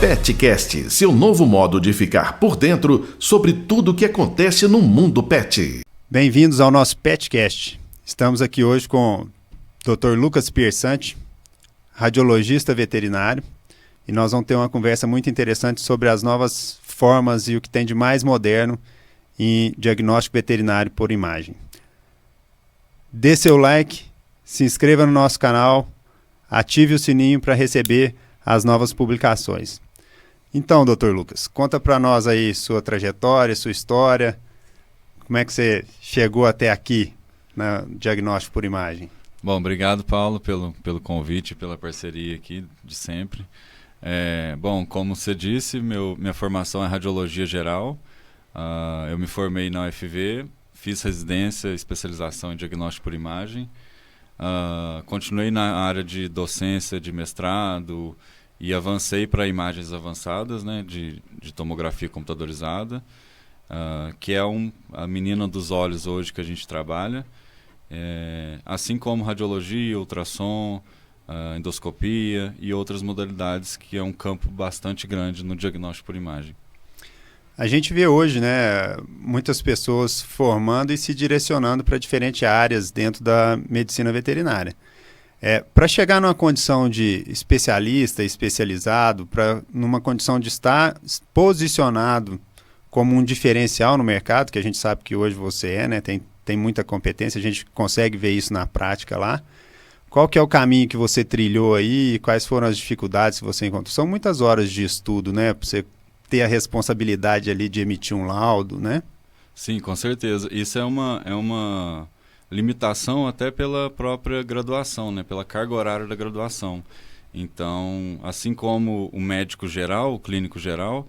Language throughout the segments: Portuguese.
Petcast, seu novo modo de ficar por dentro sobre tudo o que acontece no mundo pet. Bem-vindos ao nosso Petcast. Estamos aqui hoje com o Dr. Lucas Piersante, radiologista veterinário, e nós vamos ter uma conversa muito interessante sobre as novas formas e o que tem de mais moderno em diagnóstico veterinário por imagem. Dê seu like, se inscreva no nosso canal, ative o sininho para receber as novas publicações. Então, Dr. Lucas, conta para nós aí sua trajetória, sua história, como é que você chegou até aqui no diagnóstico por imagem. Bom, obrigado, Paulo, pelo convite, pela parceria aqui de sempre. Bom, como você disse, minha formação é radiologia geral. Eu me formei na UFV, fiz residência, especialização em diagnóstico por imagem. Continuei na área de docência, de mestrado e avancei para imagens avançadas, né, de tomografia computadorizada, que é a menina dos olhos hoje que a gente trabalha. Assim como radiologia, ultrassom, endoscopia e outras modalidades, que é um campo bastante grande no diagnóstico por imagem. A gente vê hoje, né, muitas pessoas formando e se direcionando para diferentes áreas dentro da medicina veterinária. Para chegar numa condição de especialista, especializado, numa condição de estar posicionado como um diferencial no mercado, que a gente sabe que hoje você né, tem muita competência, a gente consegue ver isso na prática lá. Qual que é o caminho que você trilhou aí? Quais foram as dificuldades que você encontrou? São muitas horas de estudo, né, para você ter a responsabilidade ali de emitir um laudo, né? Sim, com certeza. Isso é uma limitação até pela própria graduação, né? Pela carga horária da graduação. Então, assim como o médico geral, o clínico geral,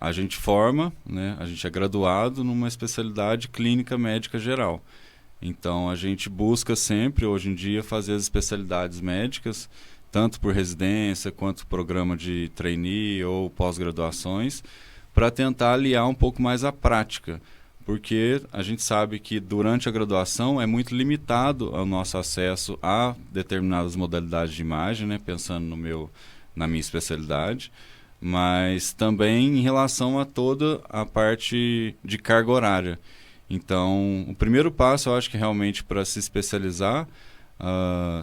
a gente forma, né? A gente é graduado numa especialidade clínica médica geral. Então, a gente busca sempre, hoje em dia, fazer as especialidades médicas, tanto por residência quanto programa de trainee ou pós-graduações, para tentar aliar um pouco mais a prática, porque a gente sabe que durante a graduação é muito limitado o nosso acesso a determinadas modalidades de imagem, né, pensando na minha especialidade, mas também em relação a toda a parte de carga horária. Então, o primeiro passo, eu acho que realmente para se especializar,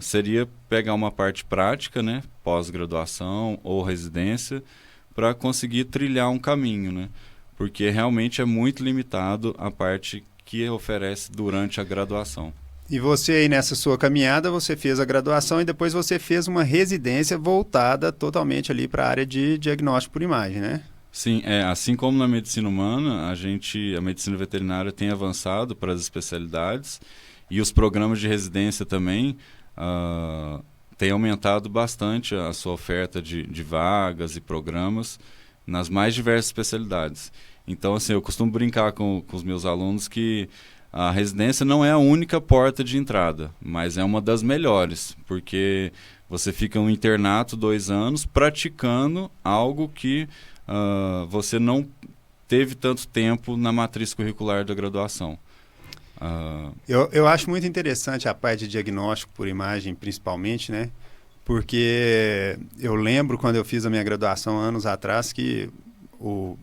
seria pegar uma parte prática, né, pós-graduação ou residência, para conseguir trilhar um caminho, né, porque realmente é muito limitado a parte que oferece durante a graduação. E você aí nessa sua caminhada, você fez a graduação e depois você fez uma residência voltada totalmente ali para a área de diagnóstico por imagem, né? Sim, assim como na medicina humana, a medicina veterinária tem avançado para as especialidades. E os programas de residência também têm aumentado bastante a sua oferta de vagas e programas nas mais diversas especialidades. Então, assim, eu costumo brincar com os meus alunos que a residência não é a única porta de entrada, mas é uma das melhores, porque você fica um internato 2 anos praticando algo que você não teve tanto tempo na matriz curricular da graduação. Eu acho muito interessante a parte de diagnóstico por imagem, principalmente, né? Porque eu lembro quando eu fiz a minha graduação anos atrás que o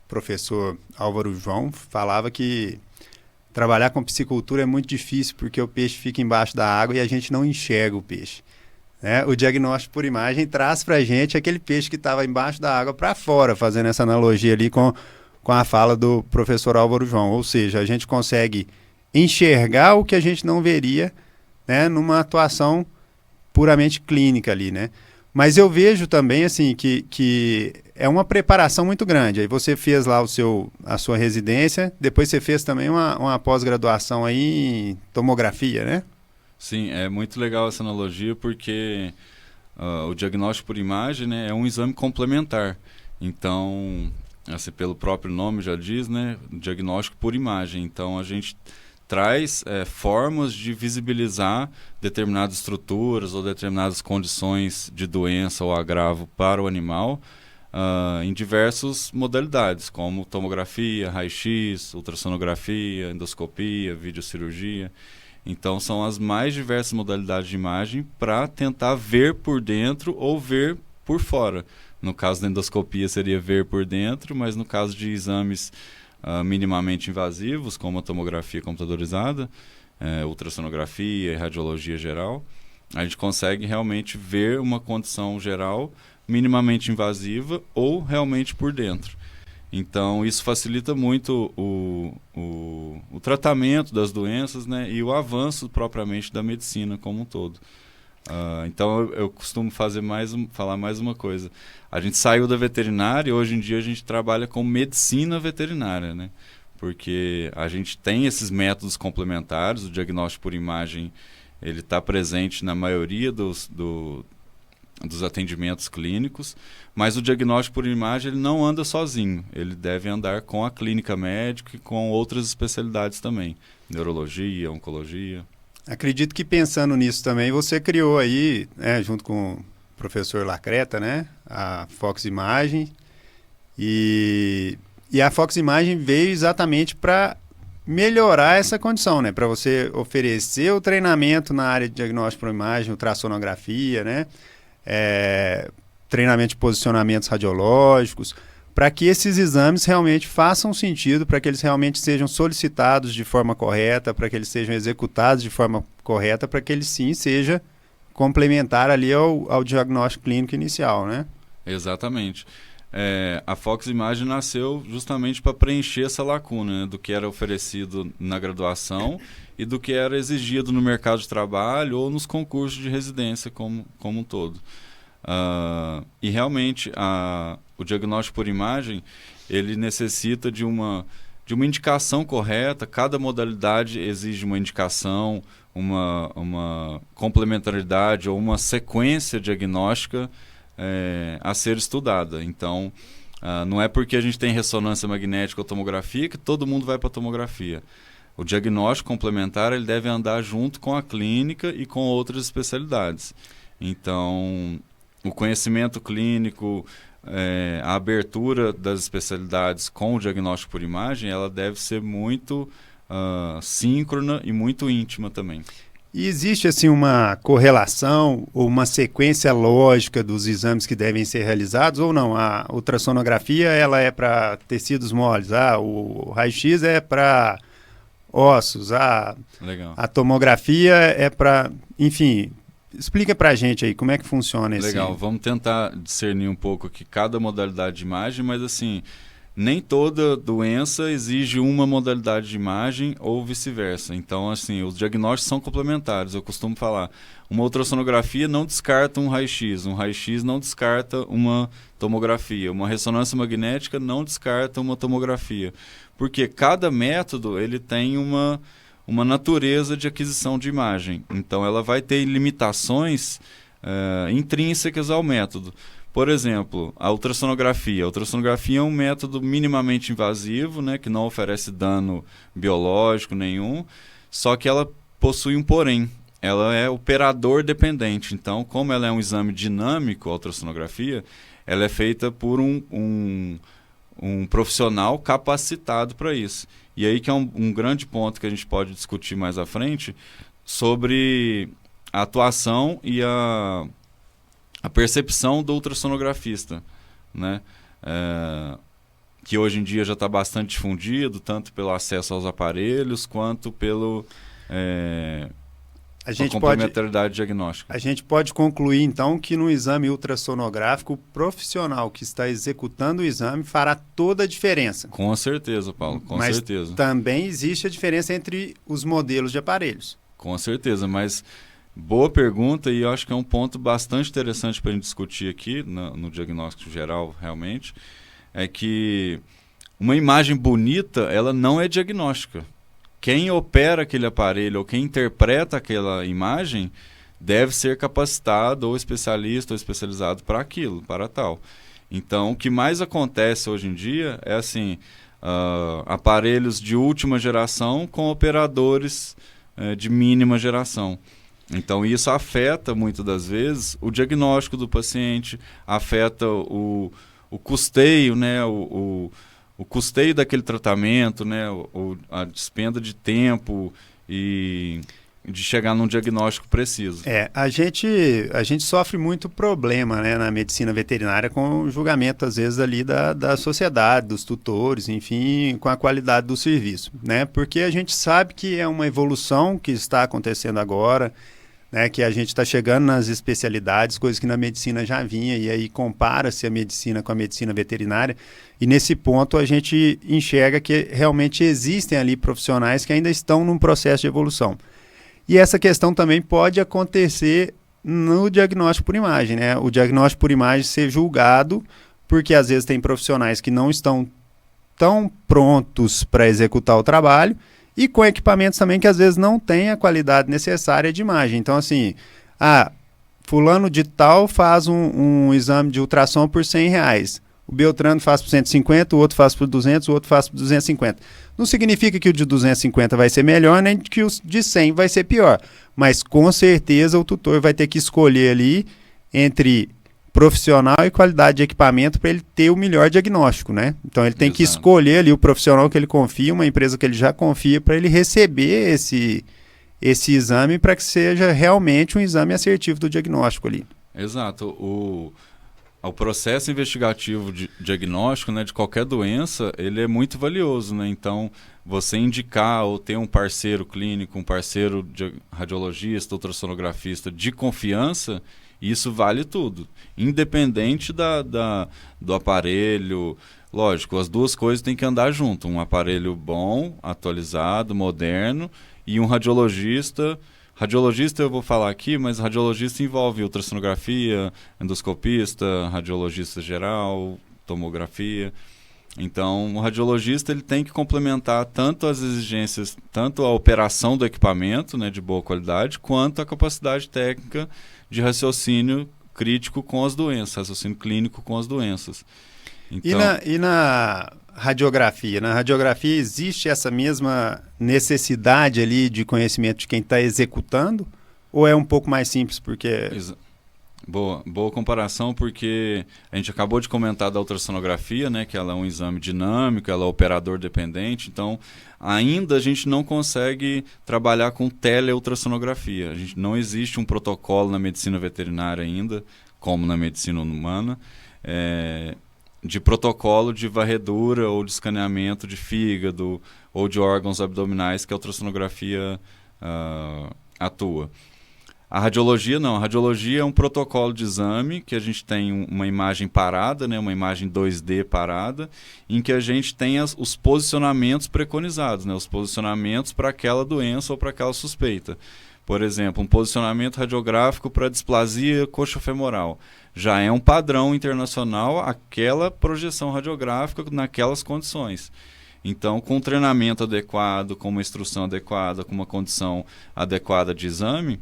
professor Álvaro João falava que trabalhar com piscicultura é muito difícil porque o peixe fica embaixo da água e a gente não enxerga o peixe, né? O diagnóstico por imagem traz para a gente aquele peixe que estava embaixo da água para fora, fazendo essa analogia ali com a fala do professor Álvaro João. Ou seja, a gente consegue enxergar o que a gente não veria, né, numa atuação puramente clínica ali, né? Mas eu vejo também assim que é uma preparação muito grande. Aí você fez lá a sua residência, depois você fez também uma pós-graduação aí em tomografia, né? Sim, é muito legal essa analogia porque o diagnóstico por imagem, né, é um exame complementar. Então, assim, pelo próprio nome já diz, né, diagnóstico por imagem. Então, a gente traz formas de visibilizar determinadas estruturas ou determinadas condições de doença ou agravo para o animal em diversas modalidades, como tomografia, raio-x, ultrassonografia, endoscopia, videocirurgia. Então, são as mais diversas modalidades de imagem para tentar ver por dentro ou ver por fora. No caso da endoscopia seria ver por dentro, mas no caso de exames minimamente invasivos, como a tomografia computadorizada, ultrassonografia e radiologia geral, a gente consegue realmente ver uma condição geral minimamente invasiva ou realmente por dentro. Então, isso facilita muito o tratamento das doenças, né, e o avanço propriamente da medicina como um todo. Então, eu costumo falar mais uma coisa. A gente saiu da veterinária e hoje em dia a gente trabalha com medicina veterinária, né? Porque a gente tem esses métodos complementares, o diagnóstico por imagem ele está presente na maioria dos atendimentos clínicos, mas o diagnóstico por imagem ele não anda sozinho, ele deve andar com a clínica médica e com outras especialidades também, neurologia, oncologia. Acredito que pensando nisso também, você criou aí, né, junto com o professor Lacreta, né, a Fox Imagem, e a Fox Imagem veio exatamente para melhorar essa condição, né, para você oferecer o treinamento na área de diagnóstico por imagem, ultrassonografia, né, treinamento de posicionamentos radiológicos, para que esses exames realmente façam sentido, para que eles realmente sejam solicitados de forma correta, para que eles sejam executados de forma correta, para que ele sim seja complementar ali ao diagnóstico clínico inicial, né? Exatamente. A Fox Imagem nasceu justamente para preencher essa lacuna, né, do que era oferecido na graduação e do que era exigido no mercado de trabalho ou nos concursos de residência como um todo. E realmente o diagnóstico por imagem ele necessita de uma indicação correta. Cada modalidade exige uma indicação, uma complementaridade ou uma sequência diagnóstica a ser estudada. Então, não é porque a gente tem ressonância magnética ou tomografia que todo mundo vai para a tomografia. O diagnóstico complementar ele deve andar junto com a clínica e com outras especialidades. Então, o conhecimento clínico, a abertura das especialidades com o diagnóstico por imagem, ela deve ser muito síncrona e muito íntima também. E existe assim uma correlação ou uma sequência lógica dos exames que devem ser realizados ou não? A ultrassonografia ela é para tecidos moles, o raio-x é para ossos, a tomografia é para... Enfim, explica para a gente aí como é que funciona esse... Legal, vamos tentar discernir um pouco aqui cada modalidade de imagem, mas assim... Nem toda doença exige uma modalidade de imagem ou vice-versa. Então, assim, os diagnósticos são complementares. Eu costumo falar, uma ultrassonografia não descarta um raio-x não descarta uma tomografia, uma ressonância magnética não descarta uma tomografia. Porque cada método ele tem uma natureza de aquisição de imagem. Então, ela vai ter limitações intrínsecas ao método. Por exemplo, a ultrassonografia. A ultrassonografia é um método minimamente invasivo, né, que não oferece dano biológico nenhum, só que ela possui um porém. Ela é operador dependente. Então, como ela é um exame dinâmico, a ultrassonografia, ela é feita por um profissional capacitado para isso. E aí que é um grande ponto que a gente pode discutir mais à frente sobre a atuação e a percepção do ultrassonografista, né? Que hoje em dia já está bastante difundido, tanto pelo acesso aos aparelhos, quanto pela complementaridade diagnóstica. A gente pode concluir, então, que no exame ultrassonográfico, o profissional que está executando o exame fará toda a diferença. Com certeza, Paulo, com certeza. Mas também existe a diferença entre os modelos de aparelhos. Com certeza, mas... Boa pergunta, e eu acho que é um ponto bastante interessante para a gente discutir aqui no diagnóstico geral, realmente, é que uma imagem bonita, ela não é diagnóstica. Quem opera aquele aparelho ou quem interpreta aquela imagem deve ser capacitado ou especialista ou especializado para aquilo, para tal. Então, o que mais acontece hoje em dia é assim, aparelhos de última geração com operadores de mínima geração. Então, isso afeta, muitas das vezes, o diagnóstico do paciente, afeta o custeio, né? o custeio daquele tratamento, né? A despenda de tempo e de chegar num diagnóstico preciso. A gente sofre muito problema, né, na medicina veterinária com o julgamento, às vezes, ali da sociedade, dos tutores, enfim, com a qualidade do serviço, né? Porque a gente sabe que é uma evolução que está acontecendo agora, né, que a gente está chegando nas especialidades, coisas que na medicina já vinha, e aí compara-se a medicina com a medicina veterinária, e nesse ponto a gente enxerga que realmente existem ali profissionais que ainda estão num processo de evolução. E essa questão também pode acontecer no diagnóstico por imagem, né? O diagnóstico por imagem ser julgado, porque às vezes tem profissionais que não estão tão prontos para executar o trabalho, e com equipamentos também que às vezes não têm a qualidade necessária de imagem. Então, assim, fulano de tal faz um exame de ultrassom por R$100. O Beltrano faz por 150, o outro faz por 200, o outro faz por 250. Não significa que o de 250 vai ser melhor, nem que o de 100 vai ser pior. Mas, com certeza, o tutor vai ter que escolher ali entre profissional e qualidade de equipamento para ele ter o melhor diagnóstico, né? Então, ele tem que escolher ali o profissional que ele confia, uma empresa que ele já confia, para ele receber esse exame para que seja realmente um exame assertivo do diagnóstico ali. Exato. O processo investigativo de diagnóstico, né, de qualquer doença, ele é muito valioso, né? Então, você indicar ou ter um parceiro clínico, um parceiro radiologista, ultrassonografista de confiança, isso vale tudo. Independente do aparelho. Lógico, as duas coisas têm que andar junto. Um aparelho bom, atualizado, moderno, e um radiologista. Radiologista eu vou falar aqui, mas radiologista envolve ultrassonografia, endoscopista, radiologista geral, tomografia. Então, o radiologista ele tem que complementar tanto as exigências, tanto a operação do equipamento, né, de boa qualidade, quanto a capacidade técnica de raciocínio crítico com as doenças, raciocínio clínico com as doenças. Então, e na radiografia? Na radiografia existe essa mesma necessidade ali de conhecimento de quem está executando? Ou é um pouco mais simples? Porque... Boa comparação, porque a gente acabou de comentar da ultrassonografia, né, que ela é um exame dinâmico, ela é operador dependente, então ainda a gente não consegue trabalhar com teleultrassonografia. Não existe um protocolo na medicina veterinária ainda, como na medicina humana, de protocolo de varredura ou de escaneamento de fígado ou de órgãos abdominais que a ultrassonografia atua. A radiologia não. A radiologia é um protocolo de exame que a gente tem uma imagem parada, né, uma imagem 2D parada, em que a gente tem os posicionamentos preconizados, né, os posicionamentos para aquela doença ou para aquela suspeita. Por exemplo, um posicionamento radiográfico para displasia coxofemoral. Já é um padrão internacional aquela projeção radiográfica naquelas condições. Então, com um treinamento adequado, com uma instrução adequada, com uma condição adequada de exame,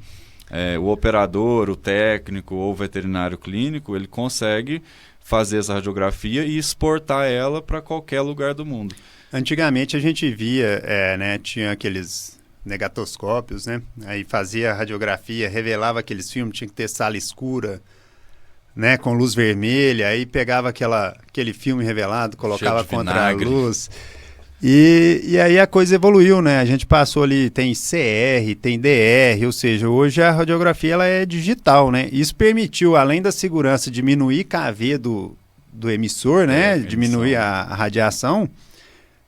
o operador, o técnico ou o veterinário clínico, ele consegue fazer essa radiografia e exportar ela para qualquer lugar do mundo. Antigamente a gente via, né, tinha aqueles negatoscópios, né? Aí fazia a radiografia, revelava aqueles filmes, tinha que ter sala escura, né, com luz vermelha, aí pegava aquele filme revelado, colocava contra a luz. E aí a coisa evoluiu, né? A gente passou ali, tem CR, tem DR, ou seja, hoje a radiografia ela é digital, né? Isso permitiu, além da segurança, diminuir KV do emissor, né? Diminuir a radiação.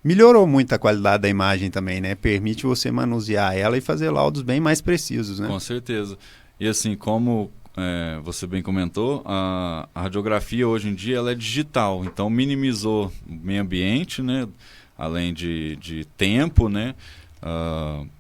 Melhorou muito a qualidade da imagem também, né? Permite você manusear ela e fazer laudos bem mais precisos, né? Com certeza. E assim, como você bem comentou, a radiografia hoje em dia ela é digital, então minimizou o meio ambiente, né? Além de tempo, né?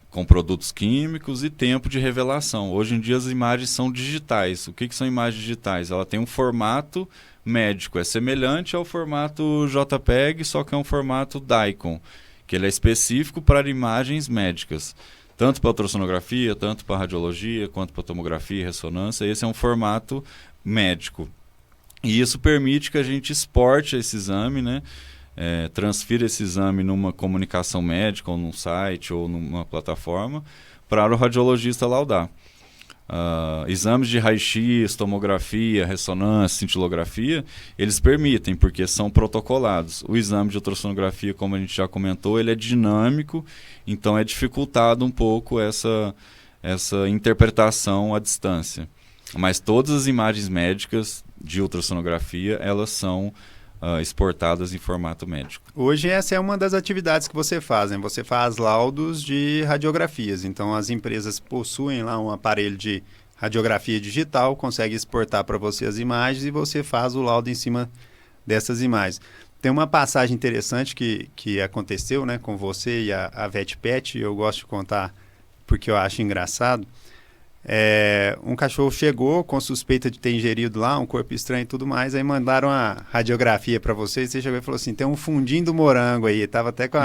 Com produtos químicos e tempo de revelação. Hoje em dia as imagens são digitais. O que são imagens digitais? Ela tem um formato médico, é semelhante ao formato JPEG, só que é um formato DICOM, que ele é específico para imagens médicas, tanto para ultrassonografia, tanto para radiologia, quanto para tomografia e ressonância. Esse é um formato médico. E isso permite que a gente exporte esse exame, né? Transfira esse exame numa comunicação médica, ou num site, ou numa plataforma, para o radiologista laudar. Exames de raio-x, tomografia, ressonância, cintilografia, eles permitem, porque são protocolados. O exame de ultrassonografia, como a gente já comentou, ele é dinâmico, então é dificultado um pouco essa essa interpretação à distância. Mas todas as imagens médicas de ultrassonografia, elas são exportadas em formato médico. Hoje essa é uma das atividades que você faz, né? Você faz laudos de radiografias. Então as empresas possuem lá um aparelho de radiografia digital, consegue exportar para você as imagens e você faz o laudo em cima dessas imagens. Tem uma passagem interessante que aconteceu, né, com você e a VetPet, eu gosto de contar porque eu acho engraçado. Um cachorro chegou com suspeita de ter ingerido lá um corpo estranho e tudo mais, aí mandaram a radiografia para você e você chegou e falou assim, tem um fundinho do morango aí, tava até com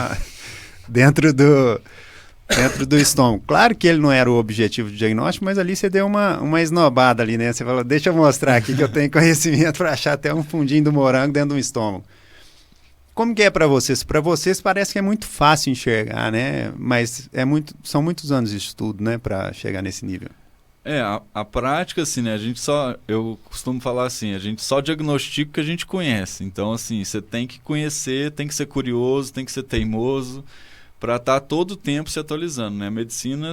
dentro do estômago. Claro que ele não era o objetivo de diagnóstico, mas ali você deu uma esnobada ali, né? Você falou, deixa eu mostrar aqui que eu tenho conhecimento para achar até um fundinho do morango dentro do estômago. Como que é para vocês? Para vocês parece que é muito fácil enxergar, né? Mas são muitos anos de estudo, né, para chegar nesse nível. A prática, assim, né, eu costumo falar assim, a gente só diagnostica o que a gente conhece. Então, assim, você tem que conhecer, tem que ser curioso, tem que ser teimoso, para estar todo o tempo se atualizando, né? A medicina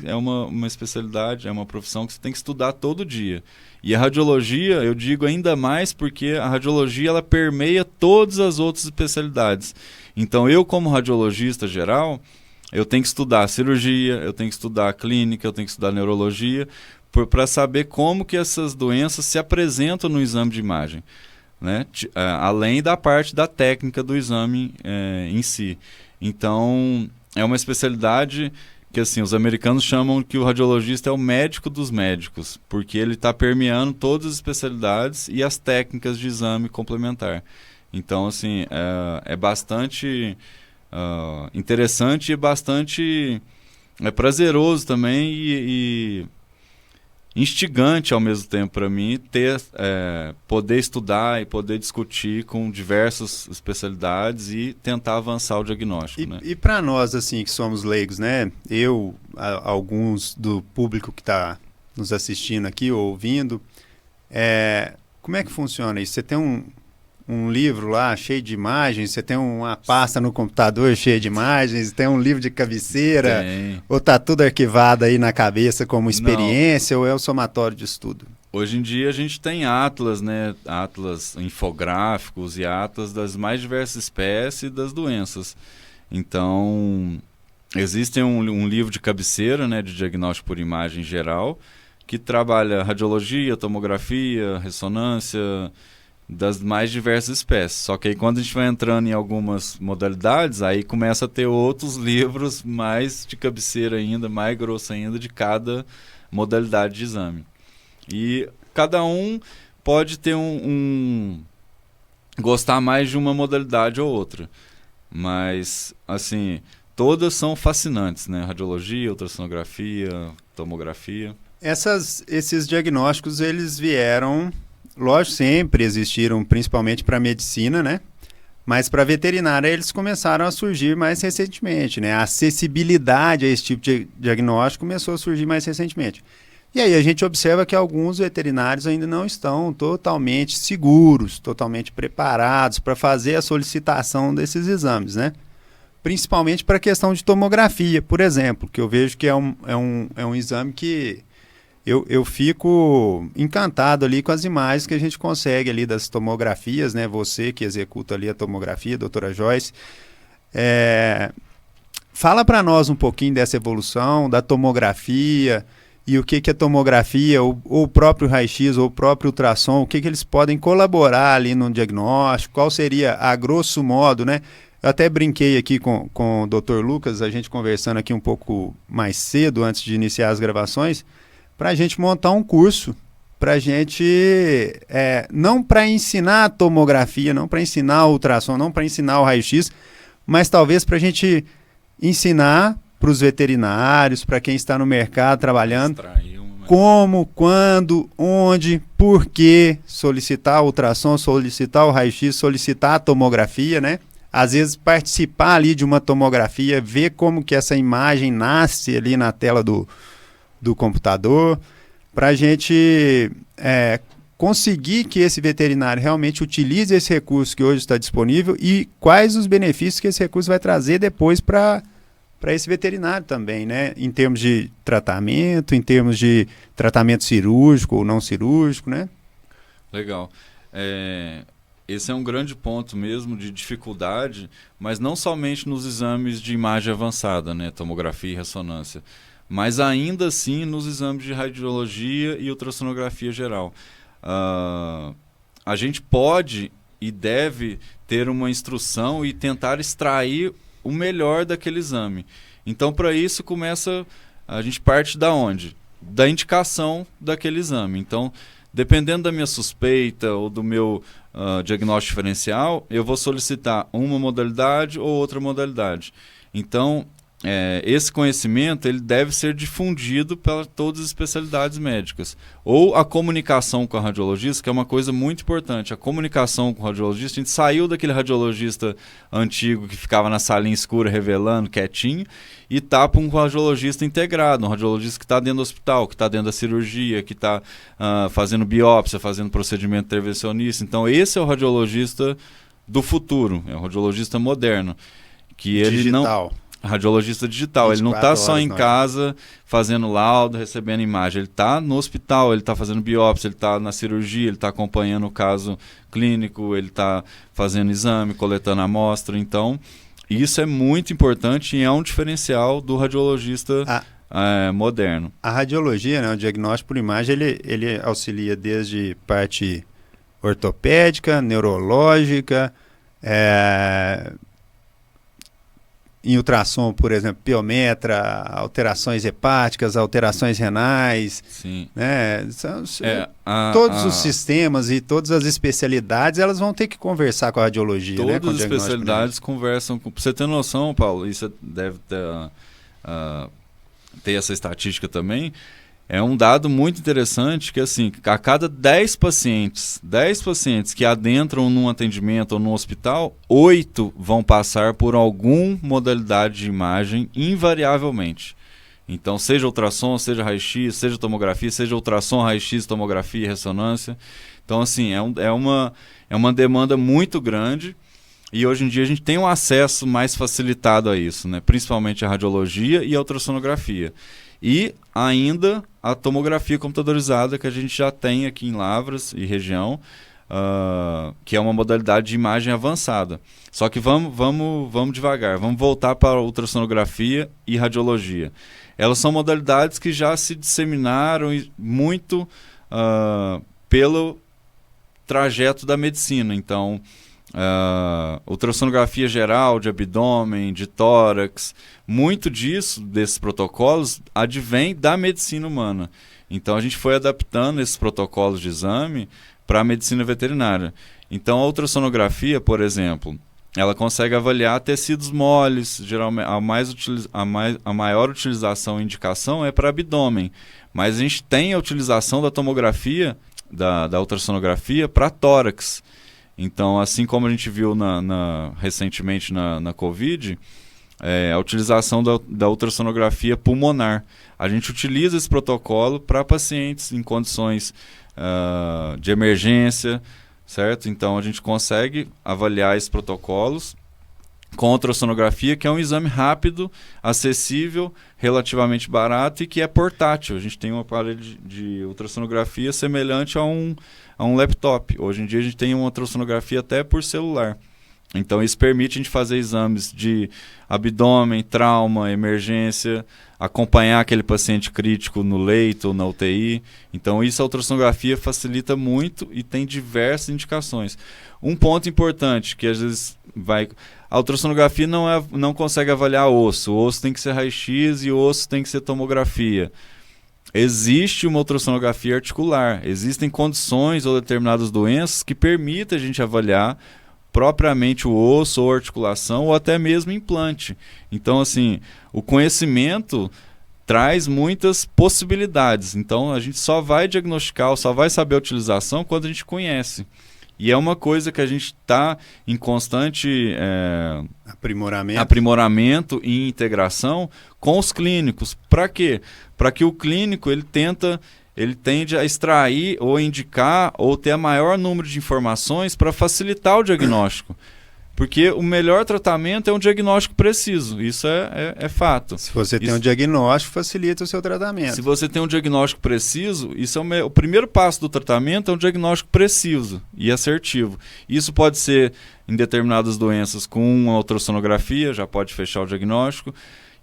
é uma especialidade, é uma profissão que você tem que estudar todo dia. E a radiologia, eu digo ainda mais porque a radiologia ela permeia todas as outras especialidades. Então, eu como radiologista geral, eu tenho que estudar cirurgia, eu tenho que estudar clínica, eu tenho que estudar neurologia, para saber como que essas doenças se apresentam no exame de imagem, né? Além da parte da técnica do exame em si. Então, é uma especialidade que assim, os americanos chamam que o radiologista é o médico dos médicos, porque ele está permeando todas as especialidades e as técnicas de exame complementar. Então, assim, é bastante interessante e bastante prazeroso também e instigante ao mesmo tempo para mim poder estudar e poder discutir com diversas especialidades e tentar avançar o diagnóstico. Né? E para nós, assim, que somos leigos, né? Alguns do público que está nos assistindo aqui ou ouvindo, como é que funciona isso? Você tem um livro lá cheio de imagens, você tem uma pasta no computador cheia de imagens, tem um livro de cabeceira, ou está tudo arquivado aí na cabeça como experiência, ou é o somatório de estudo? Hoje em dia a gente tem atlas, né? Atlas infográficos e atlas das mais diversas espécies e das doenças. Então, existe um livro de cabeceira, né, de diagnóstico por imagem geral, que trabalha radiologia, tomografia, ressonância, das mais diversas espécies. Só que aí quando a gente vai entrando em algumas modalidades, aí começa a ter outros livros mais de cabeceira ainda, mais grosso ainda, de cada modalidade de exame. E cada um pode ter gostar mais de uma modalidade ou outra. Mas, assim, todas são fascinantes, né? Radiologia, ultrassonografia, tomografia. Esses diagnósticos, eles vieram... Lógico, sempre existiram, principalmente para a medicina, né? Mas para a veterinária eles começaram a surgir mais recentemente, né? A acessibilidade a esse tipo de diagnóstico começou a surgir mais recentemente. E aí a gente observa que alguns veterinários ainda não estão totalmente seguros, totalmente preparados para fazer a solicitação desses exames, né? Principalmente para a questão de tomografia, por exemplo, que eu vejo que é um exame que... Eu fico encantado ali com as imagens que a gente consegue ali das tomografias, né? Você que executa ali a tomografia, doutora Joyce. Fala para nós um pouquinho dessa evolução, da tomografia e o que a tomografia, ou o próprio raio-x, ou o próprio ultrassom, o que eles podem colaborar ali no diagnóstico, qual seria, a grosso modo, né? Eu até brinquei aqui com o Dr. Lucas, a gente conversando aqui um pouco mais cedo, antes de iniciar as gravações, para a gente montar um curso, para a gente, não para ensinar a tomografia, não para ensinar o ultrassom, não para ensinar o raio-x, mas talvez para a gente ensinar para os veterinários, para quem está no mercado trabalhando, como, quando, onde, por que solicitar o ultrassom, solicitar o raio-x, solicitar a tomografia, né? Às vezes participar ali de uma tomografia, ver como que essa imagem nasce ali na tela do computador, para a gente conseguir que esse veterinário realmente utilize esse recurso que hoje está disponível e quais os benefícios que esse recurso vai trazer depois para esse veterinário também, né? Em termos de tratamento, em termos de tratamento cirúrgico ou não cirúrgico, né? Legal. Esse é um grande ponto mesmo de dificuldade, mas não somente nos exames de imagem avançada, né? Tomografia e ressonância, mas ainda assim nos exames de radiologia e ultrassonografia geral. A gente pode e deve ter uma instrução e tentar extrair o melhor daquele exame. Então, para isso, a gente parte da onde? Da indicação daquele exame. Então, dependendo da minha suspeita ou do meu diagnóstico diferencial, eu vou solicitar uma modalidade ou outra modalidade. Então, esse conhecimento ele deve ser difundido para todas as especialidades médicas. Ou a comunicação com a radiologista, que é uma coisa muito importante. A comunicação com o radiologista, a gente saiu daquele radiologista antigo que ficava na salinha escura revelando, quietinho, e está para um radiologista integrado, um radiologista que está dentro do hospital, que está dentro da cirurgia, que está fazendo biópsia, fazendo procedimento intervencionista. Então esse é o radiologista do futuro, é o radiologista moderno. Que ele digital. Radiologista digital, ele não está só em casa fazendo laudo, recebendo imagem, ele está no hospital, ele está fazendo biópsia, ele está na cirurgia, ele está acompanhando o caso clínico, ele está fazendo exame, coletando amostra. Então, isso é muito importante e é um diferencial do radiologista moderno. A radiologia, né, o diagnóstico por imagem, ele auxilia desde parte ortopédica, neurológica, em ultrassom, por exemplo, piometra, alterações hepáticas, alterações renais. Sim. Né? Todos os sistemas e todas as especialidades, elas vão ter que conversar com a radiologia. Todas, né, as especialidades conversam com... Pra você ter noção, Paulo, isso deve ter essa estatística também. É um dado muito interessante que, assim, a cada 10 pacientes que adentram num atendimento ou num hospital, 8 vão passar por alguma modalidade de imagem invariavelmente. Então, seja ultrassom, seja raio-x, seja tomografia, seja ultrassom, raio-x, tomografia e ressonância. Então, assim, é uma demanda muito grande e hoje em dia a gente tem um acesso mais facilitado a isso, né? Principalmente a radiologia e a ultrassonografia. E ainda a tomografia computadorizada que a gente já tem aqui em Lavras e região, que é uma modalidade de imagem avançada. Só que vamos devagar, vamos voltar para a ultrassonografia e radiologia. Elas são modalidades que já se disseminaram muito pelo trajeto da medicina. Então, ultrassonografia geral, de abdômen, de tórax, muito desses protocolos advém da medicina humana. Então a gente foi adaptando esses protocolos de exame para a medicina veterinária. Então a ultrassonografia, por exemplo, ela consegue avaliar tecidos moles, geralmente a maior utilização e indicação é para abdômen, mas a gente tem a utilização da tomografia, da ultrassonografia para tórax. Então, assim como a gente viu recentemente na Covid, a utilização da ultrassonografia pulmonar. A gente utiliza esse protocolo para pacientes em condições de emergência, certo? Então, a gente consegue avaliar esses protocolos com ultrassonografia, que é um exame rápido, acessível, relativamente barato e que é portátil. A gente tem um aparelho de ultrassonografia semelhante a um laptop. Hoje em dia a gente tem uma ultrassonografia até por celular. Então isso permite a gente fazer exames de abdômen, trauma, emergência, acompanhar aquele paciente crítico no leito ou na UTI. Então isso a ultrassonografia facilita muito e tem diversas indicações. Um ponto importante que às vezes a ultrassonografia não consegue avaliar osso. O osso tem que ser raio-x e o osso tem que ser tomografia. Existe uma ultrassonografia articular. Existem condições ou determinadas doenças que permitem a gente avaliar propriamente o osso ou articulação ou até mesmo implante. Então, assim, o conhecimento traz muitas possibilidades. Então, a gente só vai diagnosticar ou só vai saber a utilização quando a gente conhece. E é uma coisa que a gente está em constante aprimoramento e integração com os clínicos. Para quê? Para que o clínico ele tende a extrair ou indicar ou ter a maior número de informações para facilitar o diagnóstico. Porque o melhor tratamento é um diagnóstico preciso, isso é fato. Se você tem um diagnóstico, facilita o seu tratamento. Se você tem um diagnóstico preciso, isso o primeiro passo do tratamento é um diagnóstico preciso e assertivo. Isso pode ser em determinadas doenças com uma ultrassonografia, já pode fechar o diagnóstico.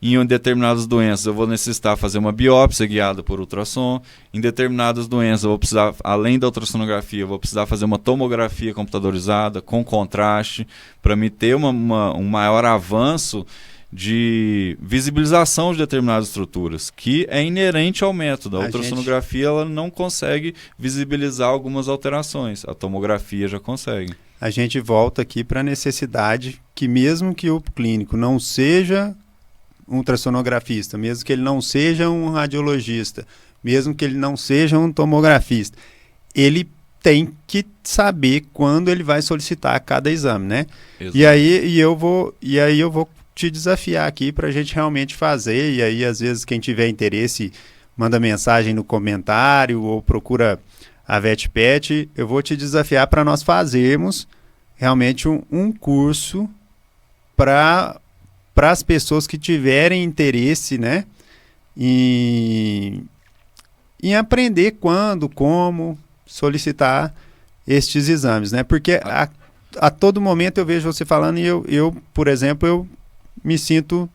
Em determinadas doenças eu vou necessitar fazer uma biópsia guiada por ultrassom. Em determinadas doenças eu vou precisar, além da ultrassonografia, eu vou precisar fazer uma tomografia computadorizada com contraste para me ter um maior avanço de visibilização de determinadas estruturas, que é inerente ao método. A ultrassonografia ela não consegue visibilizar algumas alterações, a tomografia já consegue. A gente volta aqui para a necessidade que mesmo que o clínico não seja um ultrassonografista, mesmo que ele não seja um radiologista, mesmo que ele não seja um tomografista, ele tem que saber quando ele vai solicitar cada exame, né? Exato. E aí eu vou te desafiar aqui para a gente realmente fazer, e aí às vezes quem tiver interesse manda mensagem no comentário ou procura a VetPet, eu vou te desafiar para nós fazermos realmente um curso para as pessoas que tiverem interesse, né, em aprender quando, como solicitar estes exames, né? Porque a todo momento eu vejo você falando e eu, por exemplo, eu me sinto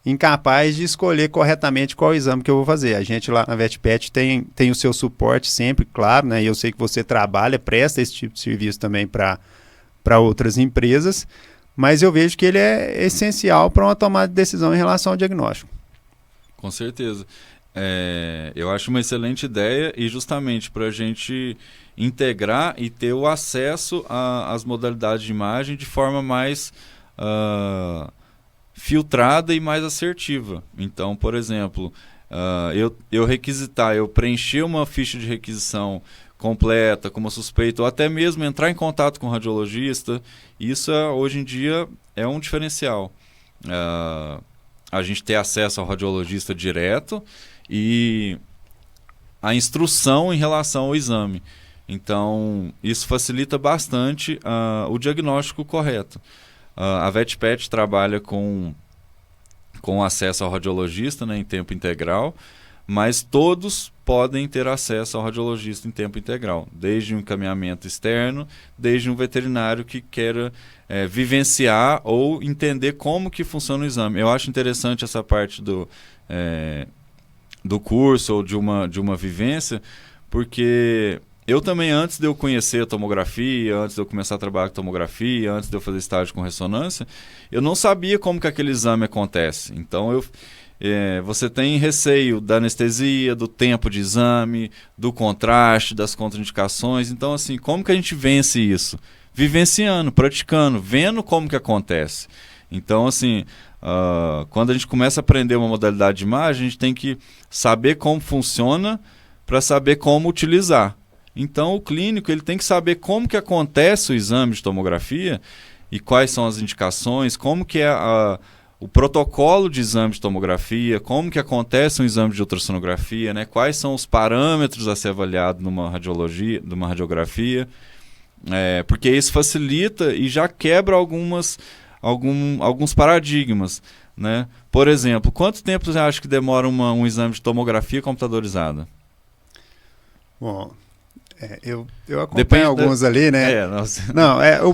incapaz de escolher corretamente qual exame que eu vou fazer. A gente lá na VetPet tem o seu suporte sempre, claro, né? E eu sei que você presta esse tipo de serviço também para outras empresas, mas eu vejo que ele é essencial para uma tomada de decisão em relação ao diagnóstico. Com certeza. Eu acho uma excelente ideia e justamente para a gente integrar e ter o acesso às modalidades de imagem de forma mais filtrada e mais assertiva. Então, por exemplo, eu preencher uma ficha de requisição completa, como suspeito, ou até mesmo entrar em contato com o radiologista, isso hoje em dia é um diferencial. A gente ter acesso ao radiologista direto e a instrução em relação ao exame. Então, isso facilita bastante o diagnóstico correto. A VetPet trabalha com acesso ao radiologista, né, em tempo integral, mas todos podem ter acesso ao radiologista em tempo integral, desde um encaminhamento externo, desde um veterinário que queira vivenciar ou entender como que funciona o exame. Eu acho interessante essa parte do curso ou de uma vivência, porque eu também, antes de eu conhecer a tomografia, antes de eu começar a trabalhar com tomografia, antes de eu fazer estágio com ressonância, eu não sabia como que aquele exame acontece. Então, você tem receio da anestesia, do tempo de exame, do contraste, das contraindicações. Então, assim, como que a gente vence isso? Vivenciando, praticando, vendo como que acontece. Então, assim, quando a gente começa a aprender uma modalidade de imagem, a gente tem que saber como funciona para saber como utilizar. Então, o clínico ele tem que saber como que acontece o exame de tomografia e quais são as indicações, como que é o protocolo de exame de tomografia, como que acontece um exame de ultrassonografia, né? Quais são os parâmetros a ser avaliado numa radiografia, porque isso facilita e já quebra alguns paradigmas, né? Por exemplo, quanto tempo você acha que demora um exame de tomografia computadorizada? Bom, eu acompanho alguns ali, né? Não, o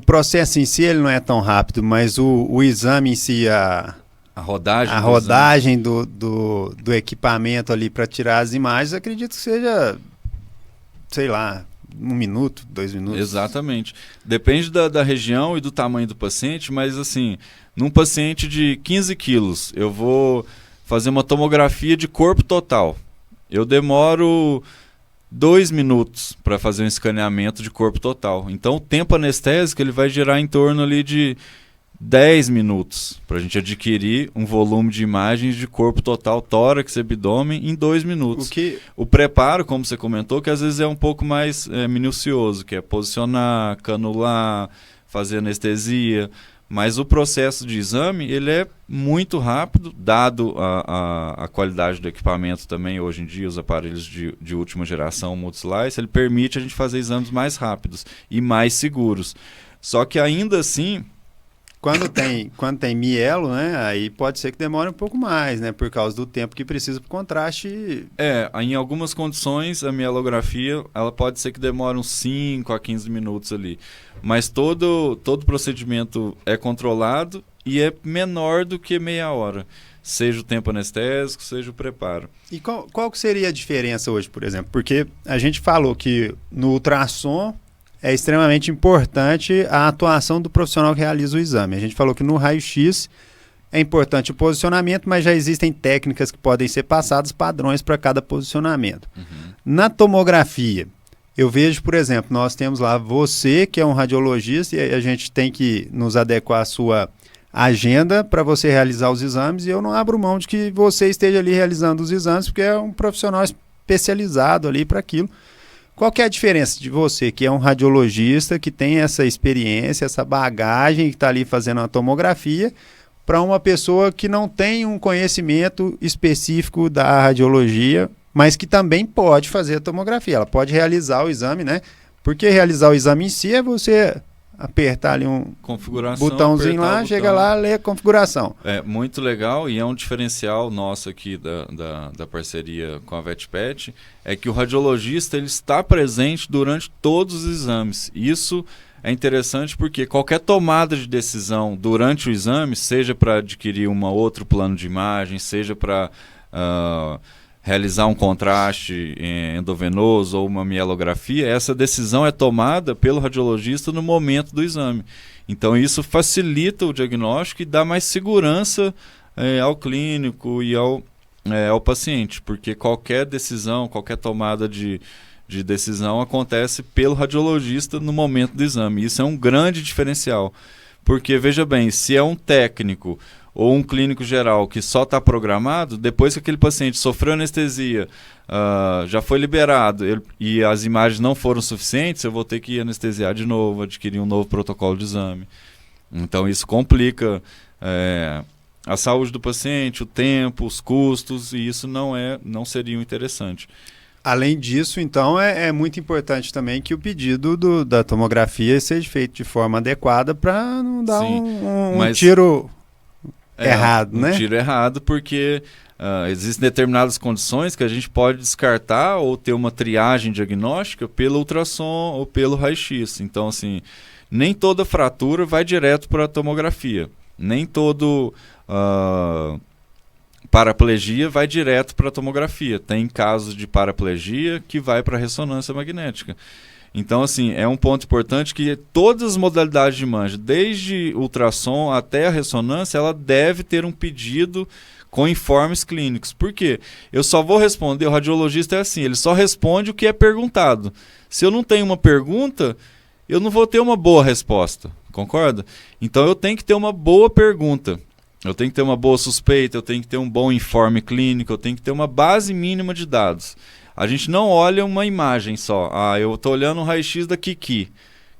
processo em si ele não é tão rápido, mas o exame em si, a rodagem do equipamento ali para tirar as imagens, acredito que seja, sei lá, 1 minuto, 2 minutos. Exatamente. Depende da região e do tamanho do paciente, mas assim, num paciente de 15 quilos, eu vou fazer uma tomografia de corpo total. Eu demoro 2 minutos para fazer um escaneamento de corpo total. Então, o tempo anestésico ele vai gerar em torno ali de 10 minutos para a gente adquirir um volume de imagens de corpo total, tórax e abdômen em 2 minutos. O preparo, como você comentou, que às vezes é um pouco mais minucioso, que é posicionar, canular, fazer anestesia. Mas o processo de exame ele é muito rápido, dado a qualidade do equipamento também. Hoje em dia, os aparelhos de última geração, multislice, ele permite a gente fazer exames mais rápidos e mais seguros. Só que ainda assim... Quando tem mielo, né, aí pode ser que demore um pouco mais, né, por causa do tempo que precisa para o contraste. Em algumas condições a mielografia ela pode ser que demore uns 5 a 15 minutos ali, mas todo procedimento é controlado e é menor do que meia hora, seja o tempo anestésico, seja o preparo. E qual que seria a diferença hoje, por exemplo? Porque a gente falou que no ultrassom é extremamente importante a atuação do profissional que realiza o exame. A gente falou que no raio-x é importante o posicionamento, mas já existem técnicas que podem ser passadas, padrões para cada posicionamento. Uhum. Na tomografia, eu vejo, por exemplo, nós temos lá você, que é um radiologista, e a gente tem que nos adequar à sua agenda para você realizar os exames, e eu não abro mão de que você esteja ali realizando os exames, porque é um profissional especializado ali para aquilo. Qual que é a diferença de você, que é um radiologista, que tem essa experiência, essa bagagem, que está ali fazendo a tomografia, para uma pessoa que não tem um conhecimento específico da radiologia, mas que também pode fazer a tomografia? Ela pode realizar o exame, né? Porque realizar o exame em si é você apertar ali um botãozinho lá, chega lá, lê a configuração. É muito legal e é um diferencial nosso aqui da parceria com a VetPet, é que o radiologista ele está presente durante todos os exames. Isso é interessante porque qualquer tomada de decisão durante o exame, seja para adquirir outro plano de imagem, seja para realizar um contraste endovenoso ou uma mielografia, essa decisão é tomada pelo radiologista no momento do exame. Então isso facilita o diagnóstico e dá mais segurança ao clínico e ao paciente, porque qualquer decisão, qualquer tomada de decisão acontece pelo radiologista no momento do exame. Isso é um grande diferencial, porque veja bem, se é um técnico ou um clínico geral que só está programado, depois que aquele paciente sofreu anestesia, já foi liberado e as imagens não foram suficientes, eu vou ter que anestesiar de novo, adquirir um novo protocolo de exame. Então isso complica a saúde do paciente, o tempo, os custos, e isso não seria interessante. Além disso, então, é muito importante também que o pedido da tomografia seja feito de forma adequada para não dar um tiro... errado, né? Um tiro errado, porque existem determinadas condições que a gente pode descartar ou ter uma triagem diagnóstica pelo ultrassom ou pelo raio-x. Então, assim, nem toda fratura vai direto para a tomografia. Nem todo paraplegia vai direto para a tomografia. Tem casos de paraplegia que vai para a ressonância magnética. Então, assim, é um ponto importante que todas as modalidades de imagem, desde ultrassom até a ressonância, ela deve ter um pedido com informes clínicos. Por quê? Eu só vou responder, o radiologista é assim, ele só responde o que é perguntado. Se eu não tenho uma pergunta, eu não vou ter uma boa resposta, concorda? Então eu tenho que ter uma boa pergunta, eu tenho que ter uma boa suspeita, eu tenho que ter um bom informe clínico, eu tenho que ter uma base mínima de dados. A gente não olha uma imagem só. Eu estou olhando um raio-x da Kiki.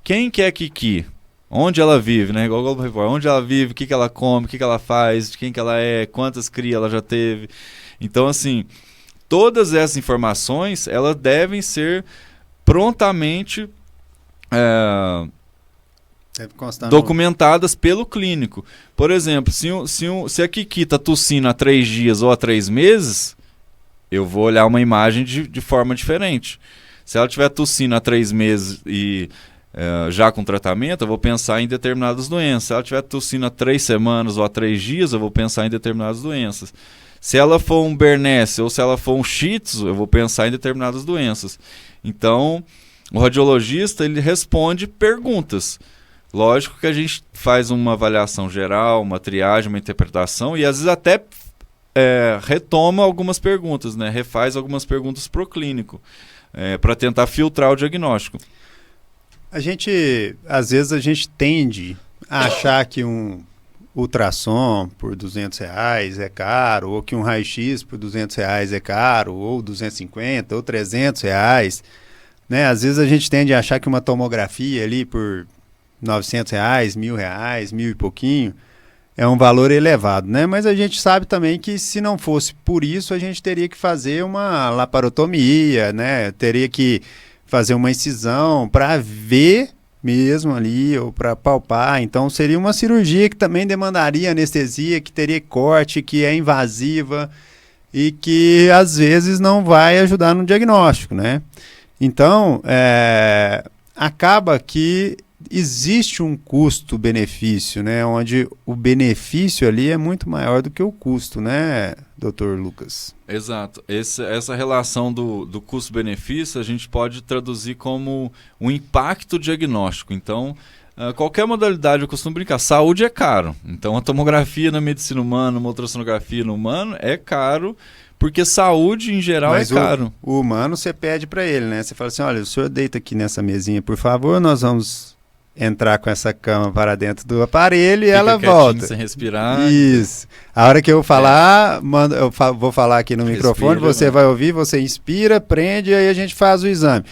Quem que é Kiki? Onde ela vive, né? Igual o Globo Repórter. Onde ela vive, o que ela come, o que ela faz, de quem que ela é, quantas crias ela já teve. Então, assim, todas essas informações, elas devem ser prontamente documentadas pelo clínico. Por exemplo, se a Kiki está tossindo há 3 dias ou há 3 meses... eu vou olhar uma imagem de forma diferente. Se ela estiver tossindo há 3 meses e já com tratamento, eu vou pensar em determinadas doenças. Se ela estiver tossindo há 3 semanas ou há 3 dias, eu vou pensar em determinadas doenças. Se ela for um Bernese ou se ela for um Shih Tzu, eu vou pensar em determinadas doenças. Então, o radiologista ele responde perguntas. Lógico que a gente faz uma avaliação geral, uma triagem, uma interpretação e às vezes até retoma algumas perguntas, né? Refaz algumas perguntas para o clínico, para tentar filtrar o diagnóstico. Às vezes a gente tende a achar que um ultrassom por R$200 é caro, ou que um raio-x por R$200 é caro, ou 250, ou R$300, né? Às vezes a gente tende a achar que uma tomografia ali por R$900, R$1.000, 1.000 e pouquinho, é um valor elevado, né? Mas a gente sabe também que se não fosse por isso, a gente teria que fazer uma laparotomia, né? Teria que fazer uma incisão para ver mesmo ali, ou para palpar. Então seria uma cirurgia que também demandaria anestesia, que teria corte, que é invasiva e que às vezes não vai ajudar no diagnóstico, né? Então, acaba que existe um custo-benefício, né? Onde o benefício ali é muito maior do que o custo, né, doutor Lucas? Exato. Essa relação do custo-benefício a gente pode traduzir como um impacto diagnóstico. Então, qualquer modalidade, eu costumo brincar, saúde é caro. Então, a tomografia na medicina humana, uma ultrassonografia no humano é caro, porque saúde, em geral, é caro. O humano, você pede para ele, né? Você fala assim, olha, o senhor deita aqui nessa mesinha, por favor, nós vamos entrar com essa cama para dentro do aparelho e fica ela volta. Sem respirar. Isso. A hora que eu falar, vou falar aqui no microfone, você vai ouvir, você inspira, prende e aí a gente faz o exame.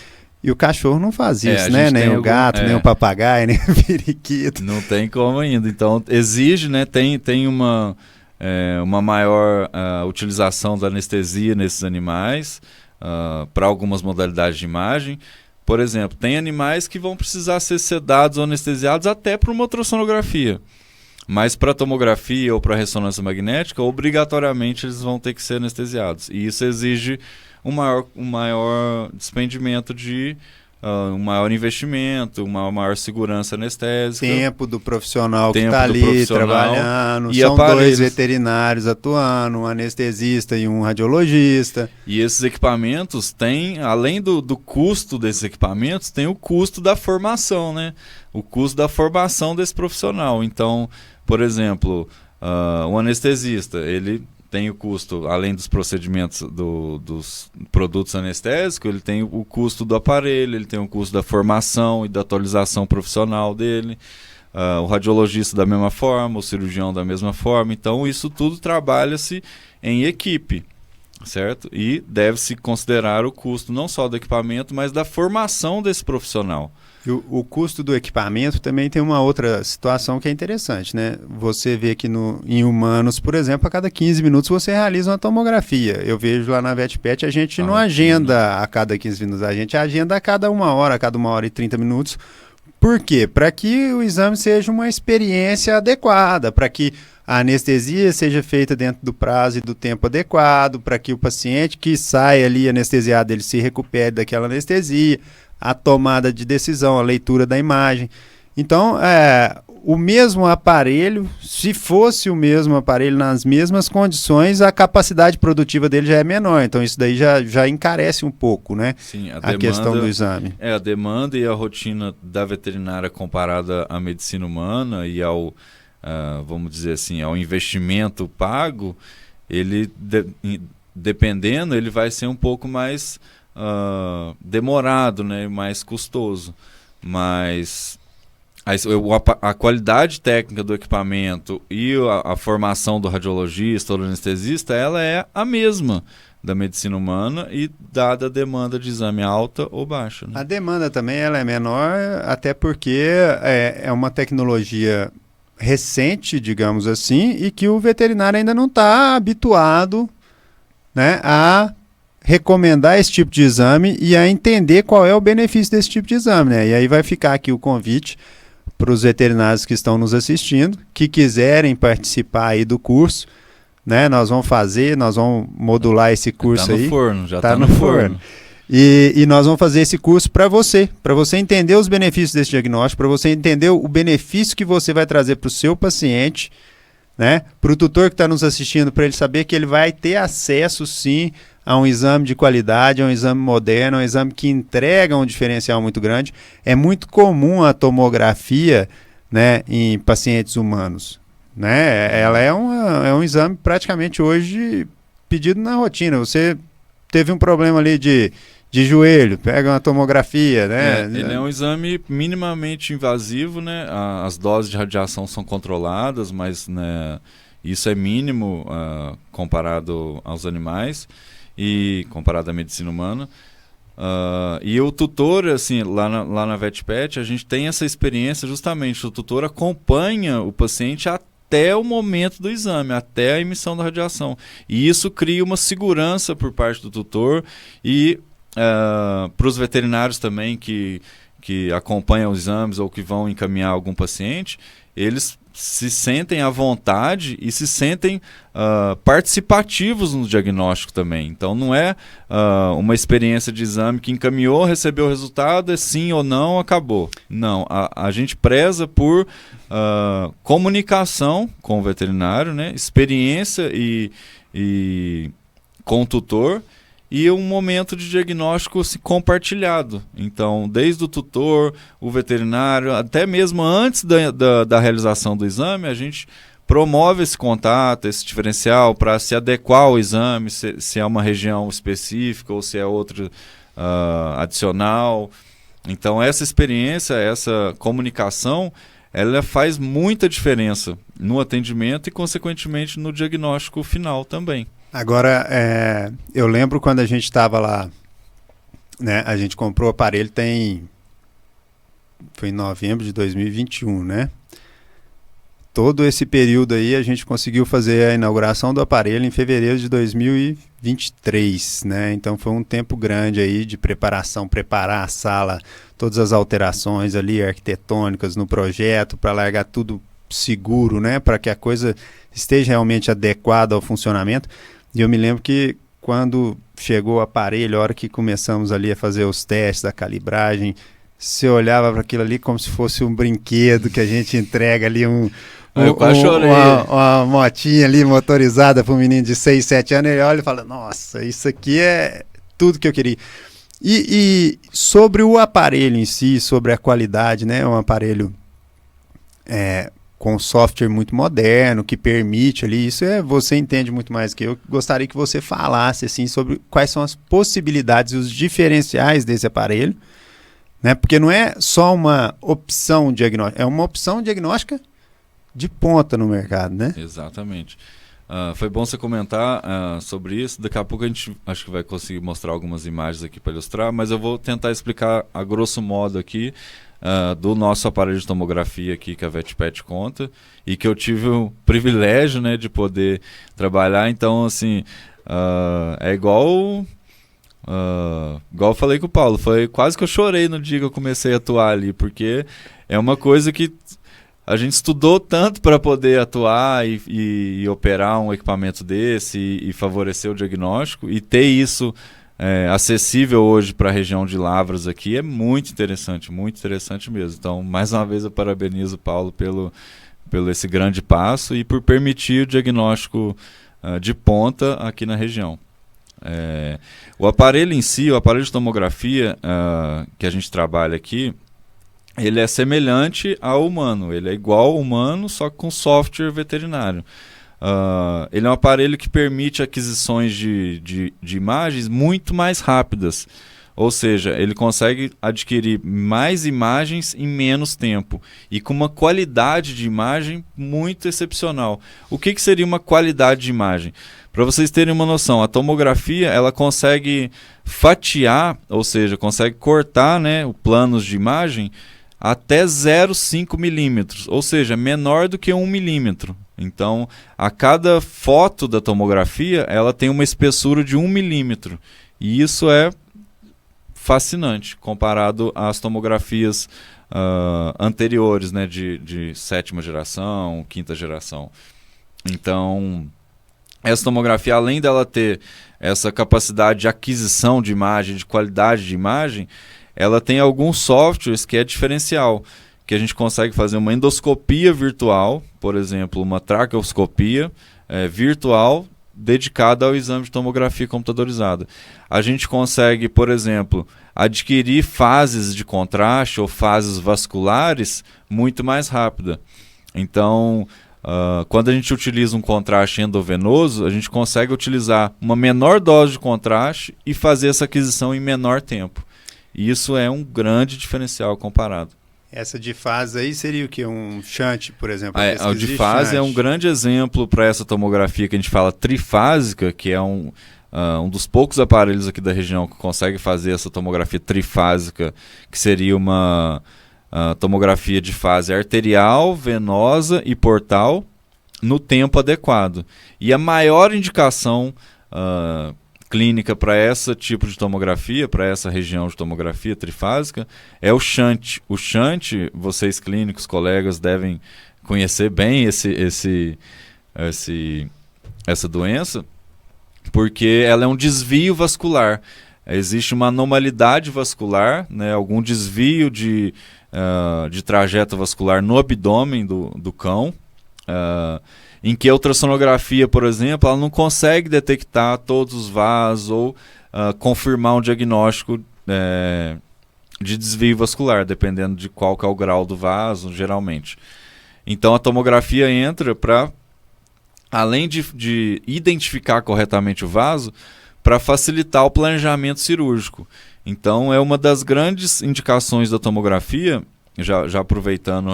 E o cachorro não faz isso, né? Nem o gato, nem o papagaio, nem o periquito. Não tem como ainda. Então, exige, né? Tem uma maior utilização da anestesia nesses animais para algumas modalidades de imagem. Por exemplo, tem animais que vão precisar ser sedados ou anestesiados até para uma ultrassonografia. Mas para tomografia ou para ressonância magnética, obrigatoriamente eles vão ter que ser anestesiados. E isso exige um maior despendimento de um maior investimento, uma maior segurança anestésica. Tempo do profissional que está ali trabalhando. E são aparelhos. 2 veterinários atuando, um anestesista e um radiologista. E esses equipamentos têm, além do custo desses equipamentos, tem o custo da formação, né? O custo da formação desse profissional. Então, por exemplo, o anestesista, ele tem o custo, além dos procedimentos dos produtos anestésicos, ele tem o custo do aparelho, ele tem o custo da formação e da atualização profissional dele, o radiologista da mesma forma, o cirurgião da mesma forma. Então, isso tudo trabalha-se em equipe, certo? E deve-se considerar o custo não só do equipamento, mas da formação desse profissional. E o custo do equipamento também tem uma outra situação que é interessante, né? Você vê que em humanos, por exemplo, a cada 15 minutos você realiza uma tomografia. Eu vejo lá na VetPet, a gente não agenda a cada 15 minutos, a gente agenda a cada 1 hora, a cada 1 hora e 30 minutos. Por quê? Para que o exame seja uma experiência adequada, para que a anestesia seja feita dentro do prazo e do tempo adequado, para que o paciente que sai ali anestesiado, ele se recupere daquela anestesia, a tomada de decisão, a leitura da imagem. Então, o mesmo aparelho, se fosse o mesmo aparelho nas mesmas condições, a capacidade produtiva dele já é menor. Então, isso daí já encarece um pouco, né? Sim, a questão do exame. A demanda e a rotina da veterinária comparada à medicina humana e ao, vamos dizer assim, ao investimento pago, ele, dependendo, ele vai ser um pouco mais demorado, né, mais custoso, mas a qualidade técnica do equipamento e a formação do radiologista ou do anestesista, ela é a mesma da medicina humana e dada a demanda de exame alta ou baixa, né? A demanda também ela é menor, até porque é uma tecnologia recente, digamos assim, e que o veterinário ainda não está habituado, né, a recomendar esse tipo de exame e a entender qual é o benefício desse tipo de exame, né? E aí vai ficar aqui o convite para os veterinários que estão nos assistindo, que quiserem participar aí do curso, né? Nós vamos modular esse curso aí. Já está no forno. E nós vamos fazer esse curso para você entender os benefícios desse diagnóstico, para você entender o benefício que você vai trazer para o seu paciente, né? Para o tutor que está nos assistindo, para ele saber que ele vai ter acesso, sim, a um exame de qualidade, a um exame moderno, a um exame que entrega um diferencial muito grande. É muito comum a tomografia, né, em pacientes humanos, né? Ela é um exame praticamente hoje pedido na rotina. Você teve um problema ali de joelho, pega uma tomografia, né? Ele é um exame minimamente invasivo, né? As doses de radiação são controladas, mas, né, isso é mínimo comparado aos animais e comparado à medicina humana. E o tutor, assim, lá na VetPet, a gente tem essa experiência justamente. O tutor acompanha o paciente até o momento do exame, até a emissão da radiação. E isso cria uma segurança por parte do tutor e para os veterinários também que que acompanham os exames ou que vão encaminhar algum paciente, eles se sentem à vontade e se sentem participativos no diagnóstico também. Então não é uma experiência de exame que encaminhou, recebeu o resultado, é sim ou não, acabou. Não, a gente preza por comunicação com o veterinário, né? Experiência e com o tutor, e um momento de diagnóstico compartilhado. Então, desde o tutor, o veterinário, até mesmo antes da realização do exame, a gente promove esse contato, esse diferencial para se adequar ao exame, se é uma região específica ou se é outra adicional. Então, essa experiência, essa comunicação, ela faz muita diferença no atendimento e, consequentemente, no diagnóstico final também. Agora, eu lembro quando a gente estava lá, né, a gente comprou o aparelho, foi em novembro de 2021, né? Todo esse período aí a gente conseguiu fazer a inauguração do aparelho em fevereiro de 2023, né? Então foi um tempo grande aí de preparação, preparar a sala, todas as alterações ali arquitetônicas no projeto, para largar tudo seguro, né? Para que a coisa esteja realmente adequada ao funcionamento. E eu me lembro que quando chegou o aparelho, a hora que começamos ali a fazer os testes, a calibragem, você olhava para aquilo ali como se fosse um brinquedo que a gente entrega ali, uma motinha ali motorizada para um menino de 6, 7 anos, ele olha e fala, nossa, isso aqui é tudo que eu queria. E sobre o aparelho em si, sobre a qualidade, né? Um aparelho com software muito moderno, que permite ali, isso você entende muito mais que eu. Gostaria que você falasse assim, sobre quais são as possibilidades e os diferenciais desse aparelho, né? Porque não é só uma opção diagnóstica, é uma opção diagnóstica de ponta no mercado, né? Exatamente. Foi bom você comentar sobre isso. Daqui a pouco a gente acho que vai conseguir mostrar algumas imagens aqui para ilustrar, mas eu vou tentar explicar a grosso modo aqui do nosso aparelho de tomografia aqui que a VetPet conta e que eu tive o privilégio, né, de poder trabalhar. Então, assim, é igual eu falei com o Paulo, foi quase que eu chorei no dia que eu comecei a atuar ali, porque é uma coisa que a gente estudou tanto para poder atuar e operar um equipamento desse e favorecer o diagnóstico, e ter isso acessível hoje para a região de Lavras aqui é muito interessante mesmo. Então, mais uma vez eu parabenizo o Paulo pelo esse grande passo e por permitir o diagnóstico de ponta aqui na região. O aparelho em si, o aparelho de tomografia que a gente trabalha aqui, ele é semelhante ao humano, ele é igual ao humano, só que com software veterinário. Ele é um aparelho que permite aquisições de imagens muito mais rápidas, ou seja, ele consegue adquirir mais imagens em menos tempo e com uma qualidade de imagem muito excepcional. O que seria uma qualidade de imagem? Para vocês terem uma noção, a tomografia ela consegue fatiar, ou seja, consegue cortar, né, o planos de imagem até 0,5 milímetros, ou seja, menor do que 1 milímetro. Então, a cada foto da tomografia, ela tem uma espessura de 1 milímetro. E isso é fascinante, comparado às tomografias anteriores, né, de 7ª geração, 5ª geração. Então, essa tomografia, além dela ter essa capacidade de aquisição de imagem, de qualidade de imagem, ela tem alguns softwares que é diferencial, que a gente consegue fazer uma endoscopia virtual, por exemplo, uma traqueoscopia virtual dedicada ao exame de tomografia computadorizada. A gente consegue, por exemplo, adquirir fases de contraste ou fases vasculares muito mais rápida. Então, quando a gente utiliza um contraste endovenoso, a gente consegue utilizar uma menor dose de contraste e fazer essa aquisição em menor tempo. E isso é um grande diferencial comparado. Essa de fase aí seria o quê? Um shunt, por exemplo? A de fase é um grande exemplo para essa tomografia que a gente fala trifásica, que é um dos poucos aparelhos aqui da região que consegue fazer essa tomografia trifásica, que seria uma tomografia de fase arterial, venosa e portal no tempo adequado. E a maior indicação clínica para esse tipo de tomografia, para essa região de tomografia trifásica, é o shunt. O shunt, vocês clínicos, colegas, devem conhecer bem essa doença, porque ela é um desvio vascular. Existe uma anormalidade vascular, né, algum desvio de trajeto vascular no abdômen do cão, em que a ultrassonografia, por exemplo, ela não consegue detectar todos os vasos ou confirmar um diagnóstico de desvio vascular, dependendo de qual que é o grau do vaso, geralmente. Então a tomografia entra para, além de identificar corretamente o vaso, para facilitar o planejamento cirúrgico. Então é uma das grandes indicações da tomografia, já aproveitando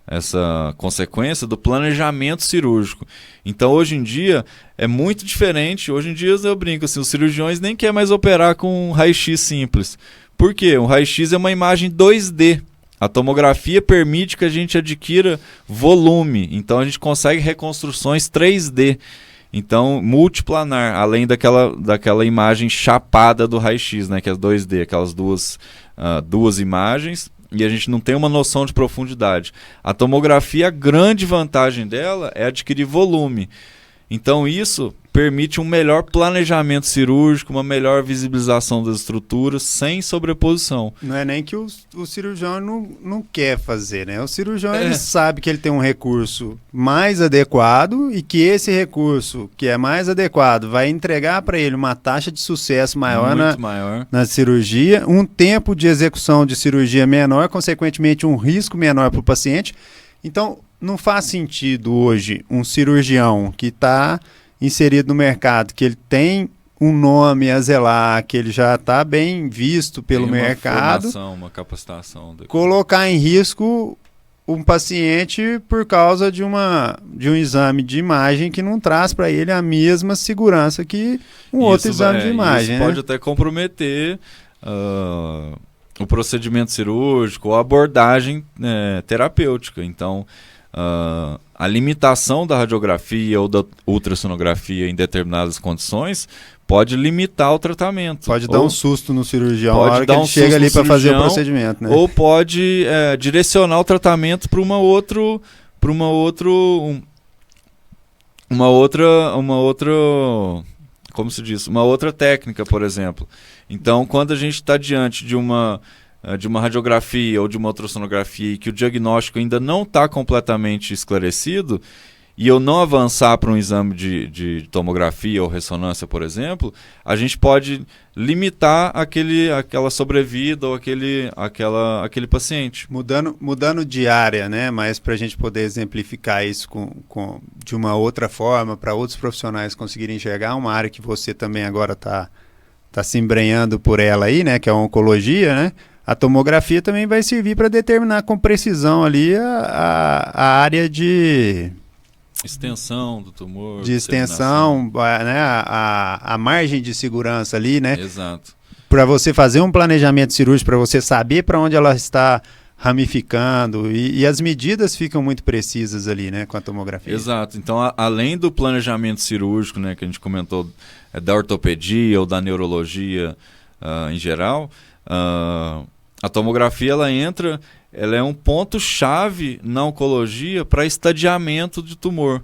essa consequência do planejamento cirúrgico. Então hoje em dia é muito diferente. Hoje em dia eu brinco assim, os cirurgiões nem querem mais operar com um raio-x simples. Por quê? O raio-x é uma imagem 2D. A tomografia permite que a gente adquira volume, então a gente consegue reconstruções 3D. Então, multiplanar, além daquela imagem chapada do raio-x, né, que é 2D, aquelas duas imagens, e a gente não tem uma noção de profundidade. A tomografia, a grande vantagem dela é adquirir volume. Então, isso permite um melhor planejamento cirúrgico, uma melhor visibilização das estruturas, sem sobreposição. Não é nem que o cirurgião não quer fazer, né? O cirurgião ele sabe que ele tem um recurso mais adequado e que esse recurso, que é mais adequado, vai entregar para ele uma taxa de sucesso maior na cirurgia, um tempo de execução de cirurgia menor, consequentemente um risco menor para o paciente. Então, não faz sentido hoje um cirurgião que está inserido no mercado, que ele tem um nome a zelar, que ele já está bem visto pelo mercado, uma capacitação, colocar em risco um paciente por causa de um exame de imagem que não traz para ele a mesma segurança que outro exame de imagem. Isso pode até comprometer o procedimento cirúrgico ou a abordagem terapêutica. Então, a limitação da radiografia ou da ultrassonografia em determinadas condições pode limitar o tratamento. Pode dar um susto no cirurgião na hora que ele chega ali para fazer o procedimento, né? Ou pode direcionar o tratamento para uma outra, como se diz, uma outra técnica, por exemplo. Então, quando a gente está diante de uma radiografia ou de uma ultrassonografia e que o diagnóstico ainda não está completamente esclarecido, e eu não avançar para um exame de tomografia ou ressonância, por exemplo, a gente pode limitar aquela sobrevida ou aquele paciente. Mudando de área, né? Mas para a gente poder exemplificar isso de uma outra forma, para outros profissionais conseguirem enxergar uma área que você também agora está se embrenhando por ela aí, né? Que é a oncologia, né? A tomografia também vai servir para determinar com precisão ali a área de extensão do tumor. De extensão, né? A margem de segurança ali, né? Exato. Para você fazer um planejamento cirúrgico, para você saber para onde ela está ramificando, e as medidas ficam muito precisas ali, né? Com a tomografia. Exato. Então, além do planejamento cirúrgico, né? Que a gente comentou da ortopedia ou da neurologia em geral, a tomografia ela é um ponto-chave na oncologia para estadiamento de tumor.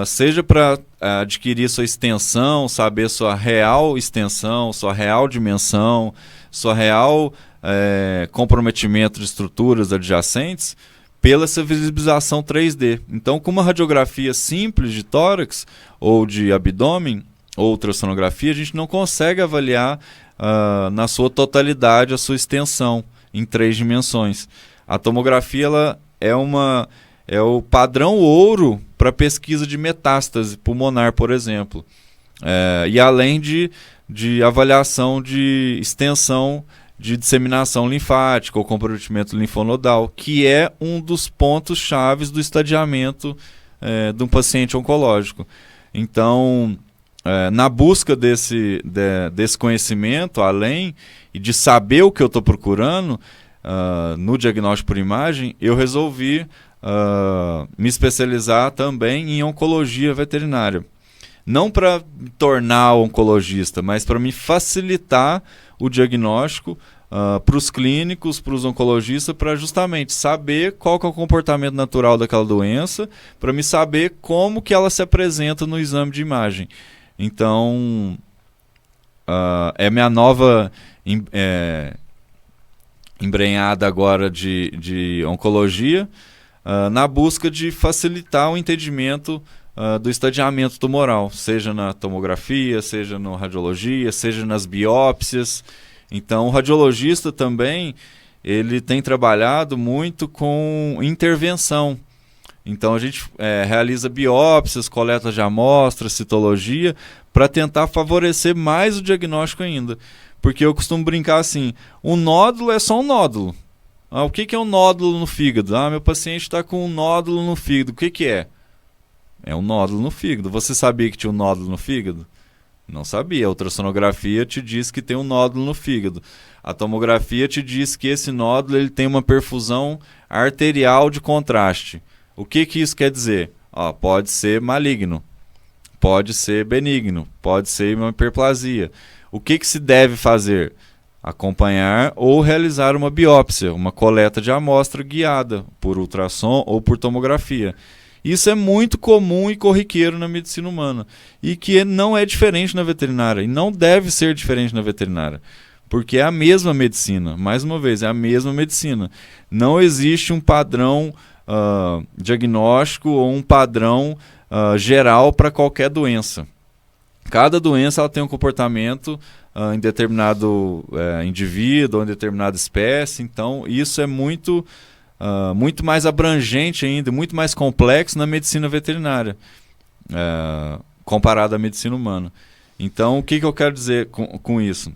Seja para adquirir sua extensão, saber sua real extensão, sua real dimensão, sua real comprometimento de estruturas adjacentes, pela essa visibilização 3D. Então, com uma radiografia simples de tórax ou de abdômen, ou ultrassonografia, a gente não consegue avaliar na sua totalidade a sua extensão em 3 dimensões. A tomografia ela é o padrão ouro para pesquisa de metástase pulmonar, por exemplo. E além de avaliação de extensão de disseminação linfática ou comprometimento linfonodal, que é um dos pontos chaves do estadiamento de um paciente oncológico. Então, na busca desse conhecimento, além e de saber o que eu estou procurando no diagnóstico por imagem, eu resolvi me especializar também em oncologia veterinária. não para me tornar oncologista, mas para me facilitar o diagnóstico para os clínicos, para os oncologistas, para justamente saber qual que é o comportamento natural daquela doença, para me saber como que ela se apresenta no exame de imagem. Então, é minha nova embrenhada agora de oncologia, na busca de facilitar o entendimento do estadiamento tumoral, seja na tomografia, seja na radiologia, seja nas biópsias. Então, o radiologista também ele tem trabalhado muito com intervenção. Então, a gente realiza biópsias, coletas de amostras, citologia, para tentar favorecer mais o diagnóstico ainda. Porque eu costumo brincar assim, um nódulo é só um nódulo. O que é um nódulo no fígado? Meu paciente está com um nódulo no fígado. O que é? É um nódulo no fígado. Você sabia que tinha um nódulo no fígado? Não sabia. A ultrassonografia te diz que tem um nódulo no fígado. A tomografia te diz que esse nódulo ele tem uma perfusão arterial de contraste. O que isso quer dizer? Pode ser maligno, pode ser benigno, pode ser uma hiperplasia. O que se deve fazer? Acompanhar ou realizar uma biópsia, uma coleta de amostra guiada por ultrassom ou por tomografia. Isso é muito comum e corriqueiro na medicina humana e que não é diferente na veterinária e não deve ser diferente na veterinária, porque é a mesma medicina. Mais uma vez, é a mesma medicina. Não existe um padrão diagnóstico ou um padrão geral para qualquer doença. Cada doença ela tem um comportamento em determinado indivíduo ou em determinada espécie, então isso é muito mais abrangente ainda, muito mais complexo na medicina veterinária, comparado à medicina humana. Então, o que eu quero dizer com isso?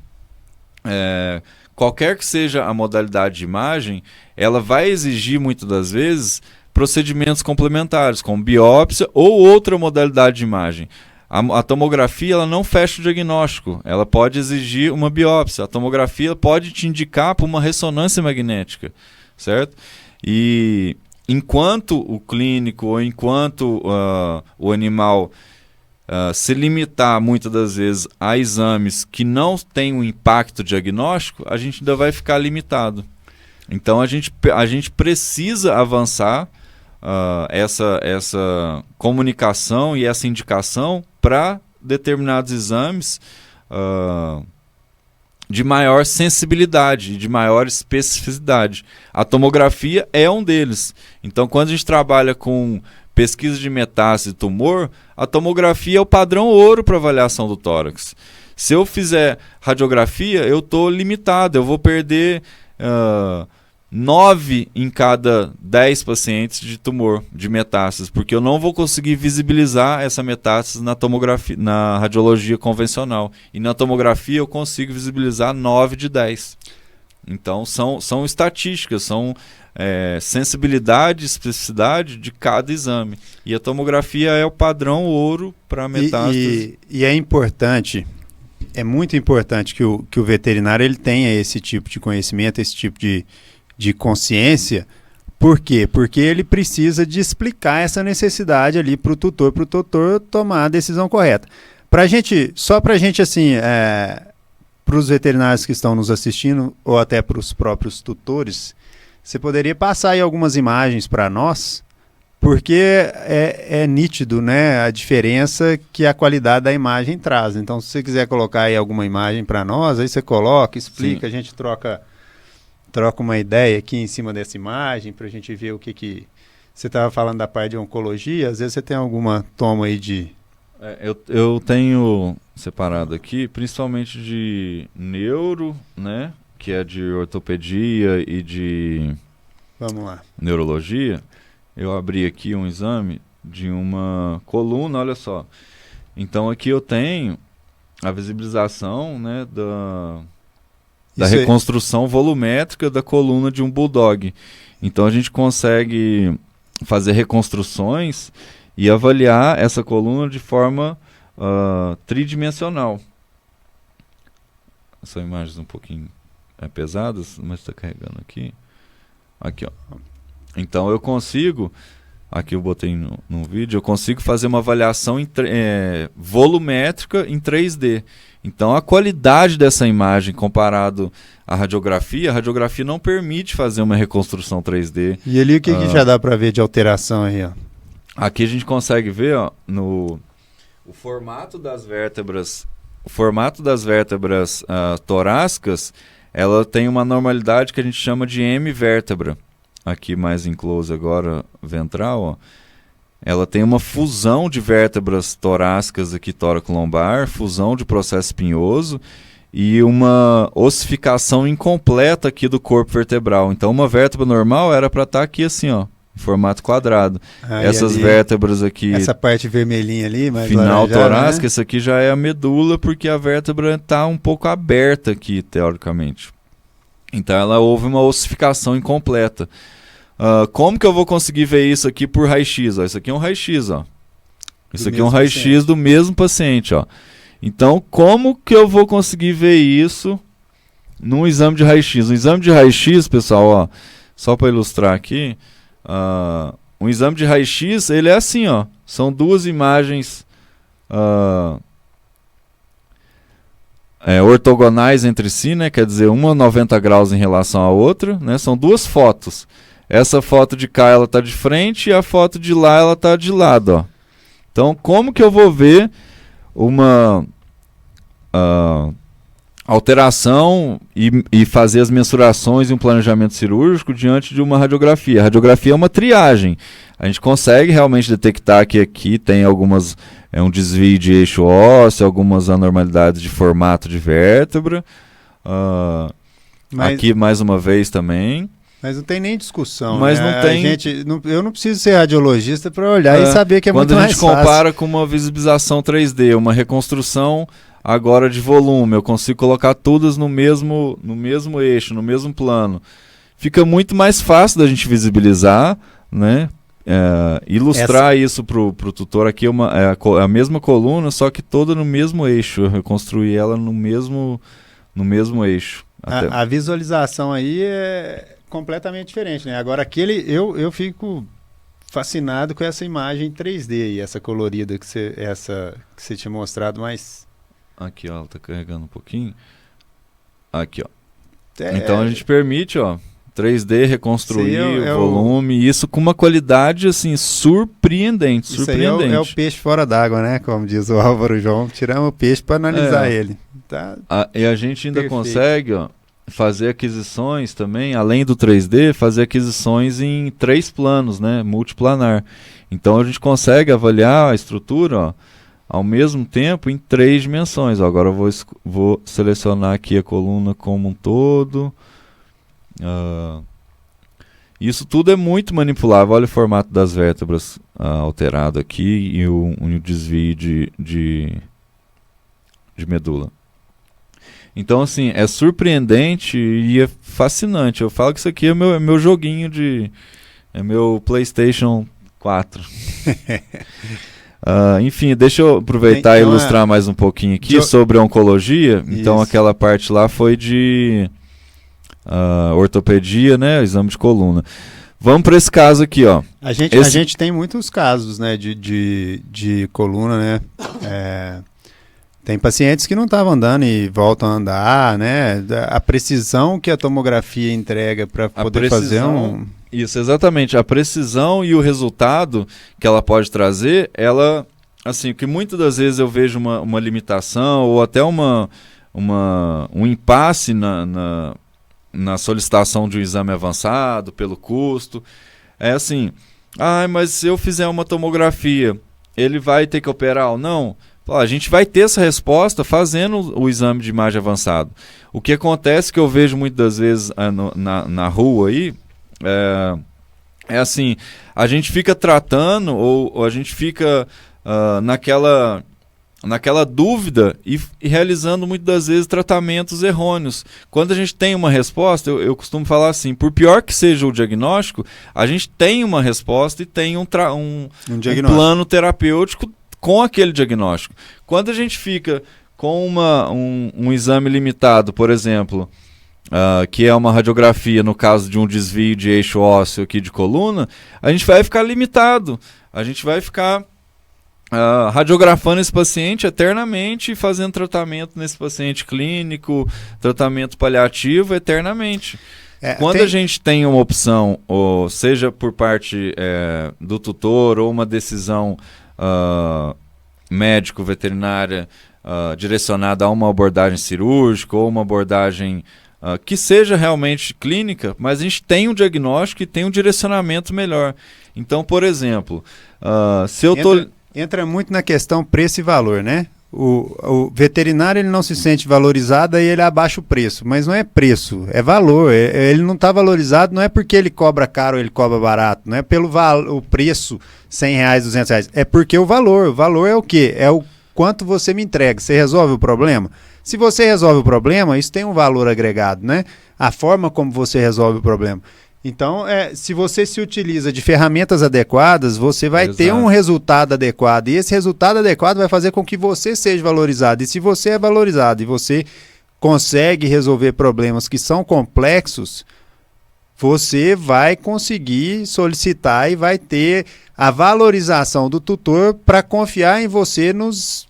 Qualquer que seja a modalidade de imagem, ela vai exigir, muitas das vezes, procedimentos complementares, como biópsia ou outra modalidade de imagem. A tomografia ela não fecha o diagnóstico, ela pode exigir uma biópsia. A tomografia pode te indicar para uma ressonância magnética, certo? E enquanto o clínico ou enquanto o animal se limitar muitas das vezes a exames que não têm um impacto diagnóstico, a gente ainda vai ficar limitado. Então a gente precisa avançar essa comunicação e essa indicação para determinados exames de maior sensibilidade, de maior especificidade. A tomografia é um deles. Então, quando a gente trabalha com pesquisa de metástase de tumor, a tomografia é o padrão ouro para avaliação do tórax. Se eu fizer radiografia, eu estou limitado, eu vou perder 9 em cada 10 pacientes de tumor, de metástases, porque eu não vou conseguir visibilizar essa metástase na tomografia, na radiologia convencional. E na tomografia eu consigo visibilizar 9 de 10. Então são estatísticas, são sensibilidade e especificidade de cada exame. E a tomografia é o padrão ouro para metástase. E é importante, é muito importante que o veterinário ele tenha esse tipo de conhecimento, esse tipo de consciência. Por quê? Porque ele precisa de explicar essa necessidade ali para o tutor tomar a decisão correta. Só para a gente, assim, para os veterinários que estão nos assistindo, ou até para os próprios tutores, você poderia passar aí algumas imagens para nós, porque é nítido, né, a diferença que a qualidade da imagem traz. Então, se você quiser colocar aí alguma imagem para nós, aí você coloca, explica, Sim. A gente troca uma ideia aqui em cima dessa imagem para a gente ver o que você estava falando da parte de oncologia. Às vezes você tem alguma toma aí de... Eu tenho separado aqui, principalmente de neuro, né, que é de ortopedia e de Vamos lá. neurologia. Eu abri aqui um exame de uma coluna, olha só. Então aqui eu tenho a visibilização, né, da reconstrução volumétrica da coluna de um bulldog. Então a gente consegue fazer reconstruções e avaliar essa coluna de forma tridimensional. São imagens um pouquinho pesadas, mas está carregando aqui. Aqui, ó. Então eu consigo aqui eu botei no vídeo, eu consigo fazer uma avaliação volumétrica em 3D. Então a qualidade dessa imagem comparado à radiografia, a radiografia não permite fazer uma reconstrução 3D. E ali o que já dá para ver de alteração aí, ó? Aqui a gente consegue ver, ó, o formato das vértebras. O formato das vértebras torácicas, ela tem uma normalidade que a gente chama de M-vértebra. Aqui mais em close agora, ventral, ó. Ela tem uma fusão de vértebras torácicas aqui, tóraco-lombar, fusão de processo espinhoso e uma ossificação incompleta aqui do corpo vertebral. Então uma vértebra normal era para estar aqui assim, ó, em formato quadrado. Essas ali, vértebras aqui... Essa parte vermelhinha ali, mais final torácica, né? Essa aqui já é a medula, porque a vértebra está um pouco aberta aqui, teoricamente. Então houve uma ossificação incompleta. Como que eu vou conseguir ver isso aqui por raio-x? Isso aqui é um raio-x, ó. Isso aqui é um raio-x do mesmo paciente, ó. Então, como que eu vou conseguir ver isso num exame de raio-x? Um exame de raio-x, pessoal, ó, só para ilustrar aqui, um exame de raio-x, ele é assim, ó. São duas imagens ortogonais entre si, né? Quer dizer, uma 90 graus em relação à outra, né? São duas fotos. Essa foto de cá, ela tá de frente, e a foto de lá, ela tá de lado, ó. Então, como que eu vou ver uma alteração e fazer as mensurações e um planejamento cirúrgico diante de uma radiografia? A radiografia é uma triagem. A gente consegue realmente detectar que aqui tem um desvio de eixo ósseo, algumas anormalidades de formato de vértebra. Aqui, mais uma vez, também. Mas não tem nem discussão, mas né? Não tem... eu não preciso ser radiologista para olhar e saber que é muito mais fácil. Quando a gente compara com uma visibilização 3D, uma reconstrução agora de volume, eu consigo colocar todas no mesmo eixo, no mesmo plano. Fica muito mais fácil da gente visibilizar, né? Ilustrar isso para o tutor aqui é a mesma coluna, só que toda no mesmo eixo. Eu reconstruí ela no mesmo eixo. A visualização aí é completamente diferente, né? Agora eu fico fascinado com essa imagem 3D e essa colorida que você tinha mostrado, mas aqui, ó, ela tá carregando um pouquinho. Aqui, ó. Então a gente permite, ó, 3D reconstruir o volume, isso com uma qualidade assim surpreendente. Isso aí é o peixe fora d'água, né? Como diz o Álvaro João, tiramos o peixe para analisar ele. Tá e a gente ainda consegue, ó, fazer aquisições também, além do 3D, fazer aquisições em 3 planos, né, multiplanar. Então a gente consegue avaliar a estrutura, ó, ao mesmo tempo em 3 dimensões. Ó, agora eu vou selecionar aqui a coluna como um todo. Isso tudo é muito manipulável. Olha o formato das vértebras alterado aqui e o desvio de medula. Então, assim, é surpreendente e é fascinante. Eu falo que isso aqui é meu joguinho é meu PlayStation 4. Enfim, deixa eu aproveitar e ilustrar mais um pouquinho aqui sobre a oncologia. Então, aquela parte lá foi de ortopedia, né? Exame de coluna. Vamos para esse caso aqui, ó. A gente tem muitos casos, né, de coluna, né? Tem pacientes que não estavam andando e voltam a andar, né? A precisão que a tomografia entrega para poder fazer Isso, exatamente. A precisão e o resultado que ela pode trazer, ela, assim, que muitas das vezes eu vejo uma limitação ou até um impasse na solicitação de um exame avançado pelo custo. É assim, mas se eu fizer uma tomografia, ele vai ter que operar ou não? A gente vai ter essa resposta fazendo o exame de imagem avançado. O que acontece que eu vejo muitas das vezes na rua aí, é assim, a gente fica tratando ou a gente fica naquela dúvida e realizando muitas das vezes tratamentos errôneos. Quando a gente tem uma resposta, eu costumo falar assim, por pior que seja o diagnóstico, a gente tem uma resposta e tem um plano terapêutico com aquele diagnóstico. Quando a gente fica com um exame limitado, por exemplo, que é uma radiografia no caso de um desvio de eixo ósseo aqui de coluna, a gente vai ficar limitado. A gente vai ficar radiografando esse paciente eternamente e fazendo tratamento nesse paciente clínico, tratamento paliativo eternamente. Quando a gente tem uma opção, ou seja por parte do tutor ou uma decisão médico-veterinária direcionada a uma abordagem cirúrgica ou uma abordagem que seja realmente clínica, mas a gente tem um diagnóstico e tem um direcionamento melhor. Então, por exemplo, se eu estou... Entra muito na questão preço e valor, né? O veterinário ele não se sente valorizado e ele abaixa o preço, mas não é preço, é valor. Ele não está valorizado, não é porque ele cobra caro ou ele cobra barato, não é pelo o preço, R$100, R$200, é porque o valor é o quê? É o quanto você me entrega, você resolve o problema? Se você resolve o problema, isso tem um valor agregado, né? A forma como você resolve o problema. Então, se você se utiliza de ferramentas adequadas, você vai ter um resultado adequado. E esse resultado adequado vai fazer com que você seja valorizado. E se você é valorizado e você consegue resolver problemas que são complexos, você vai conseguir solicitar e vai ter a valorização do tutor para confiar em você nos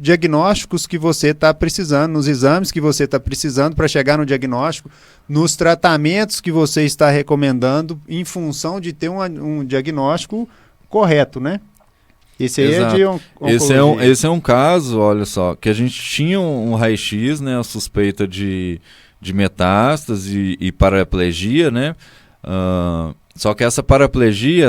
diagnósticos que você está precisando, nos exames que você está precisando para chegar no diagnóstico, nos tratamentos que você está recomendando em função de ter um diagnóstico correto, né? Esse aí é de oncologia. Esse é um caso, olha só, que a gente tinha um raio-x, né, a suspeita de metástase e paraplegia, né? Só que essa paraplegia,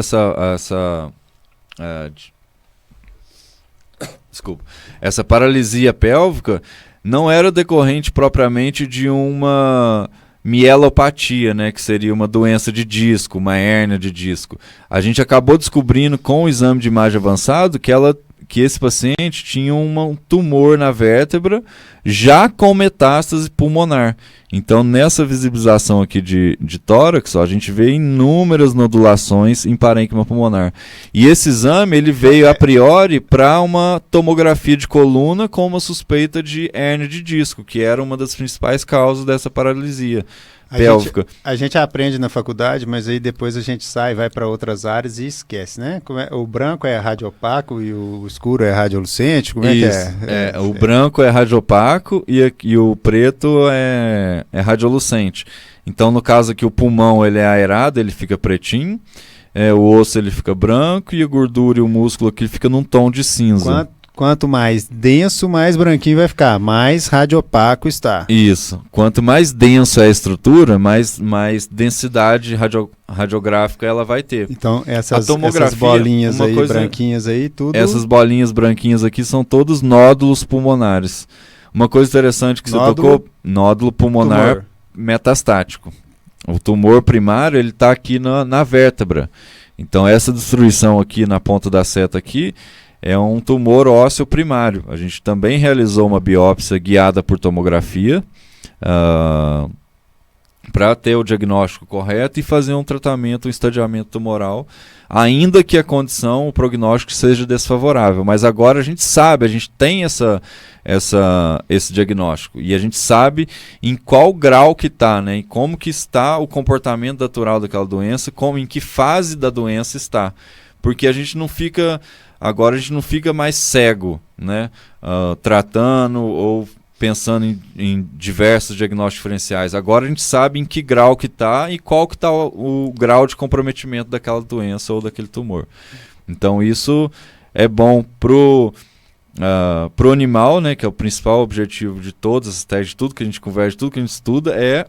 essa paralisia pélvica não era decorrente propriamente de uma mielopatia, né, que seria uma doença de disco, uma hérnia de disco. A gente acabou descobrindo com o exame de imagem avançado que esse paciente tinha um tumor na vértebra já com metástase pulmonar. Então, nessa visibilização aqui de tórax, a gente vê inúmeras nodulações em parênquima pulmonar. E esse exame ele veio a priori para uma tomografia de coluna com uma suspeita de hérnia de disco, que era uma das principais causas dessa paralisia pélvica. A gente aprende na faculdade, mas aí depois a gente sai, vai para outras áreas e esquece, né? O branco é radiopaco e o escuro é radiolucente, como Isso, é que é? O branco é radiopaco e o preto é radiolucente. Então, no caso aqui, o pulmão ele é aerado, ele fica pretinho, o osso ele fica branco e a gordura e o músculo aqui fica num tom de cinza. Quanto mais denso, mais branquinho vai ficar, mais radiopaco está. Isso. Quanto mais denso é a estrutura, mais densidade radiográfica ela vai ter. Então, essas bolinhas aí, branquinhas aí, tudo... Essas bolinhas branquinhas aqui são todos nódulos pulmonares. Uma coisa interessante que você tocou, nódulo pulmonar metastático. O tumor primário, ele está aqui na vértebra. Então, essa destruição aqui na ponta da seta aqui, é um tumor ósseo primário. A gente também realizou uma biópsia guiada por tomografia para ter o diagnóstico correto e fazer um tratamento, um estadiamento tumoral, ainda que a condição, o prognóstico seja desfavorável. Mas agora a gente sabe, a gente tem esse diagnóstico e a gente sabe em qual grau que está, né? E como que está o comportamento natural daquela doença, em que fase da doença está. Porque a gente não fica... Agora a gente não fica mais cego, né? Tratando ou pensando em diversos diagnósticos diferenciais. Agora a gente sabe em que grau que está e qual que está o grau de comprometimento daquela doença ou daquele tumor. Então isso é bom pro animal, né, que é o principal objetivo de todas as testes, de tudo que a gente conversa, de tudo que a gente estuda, é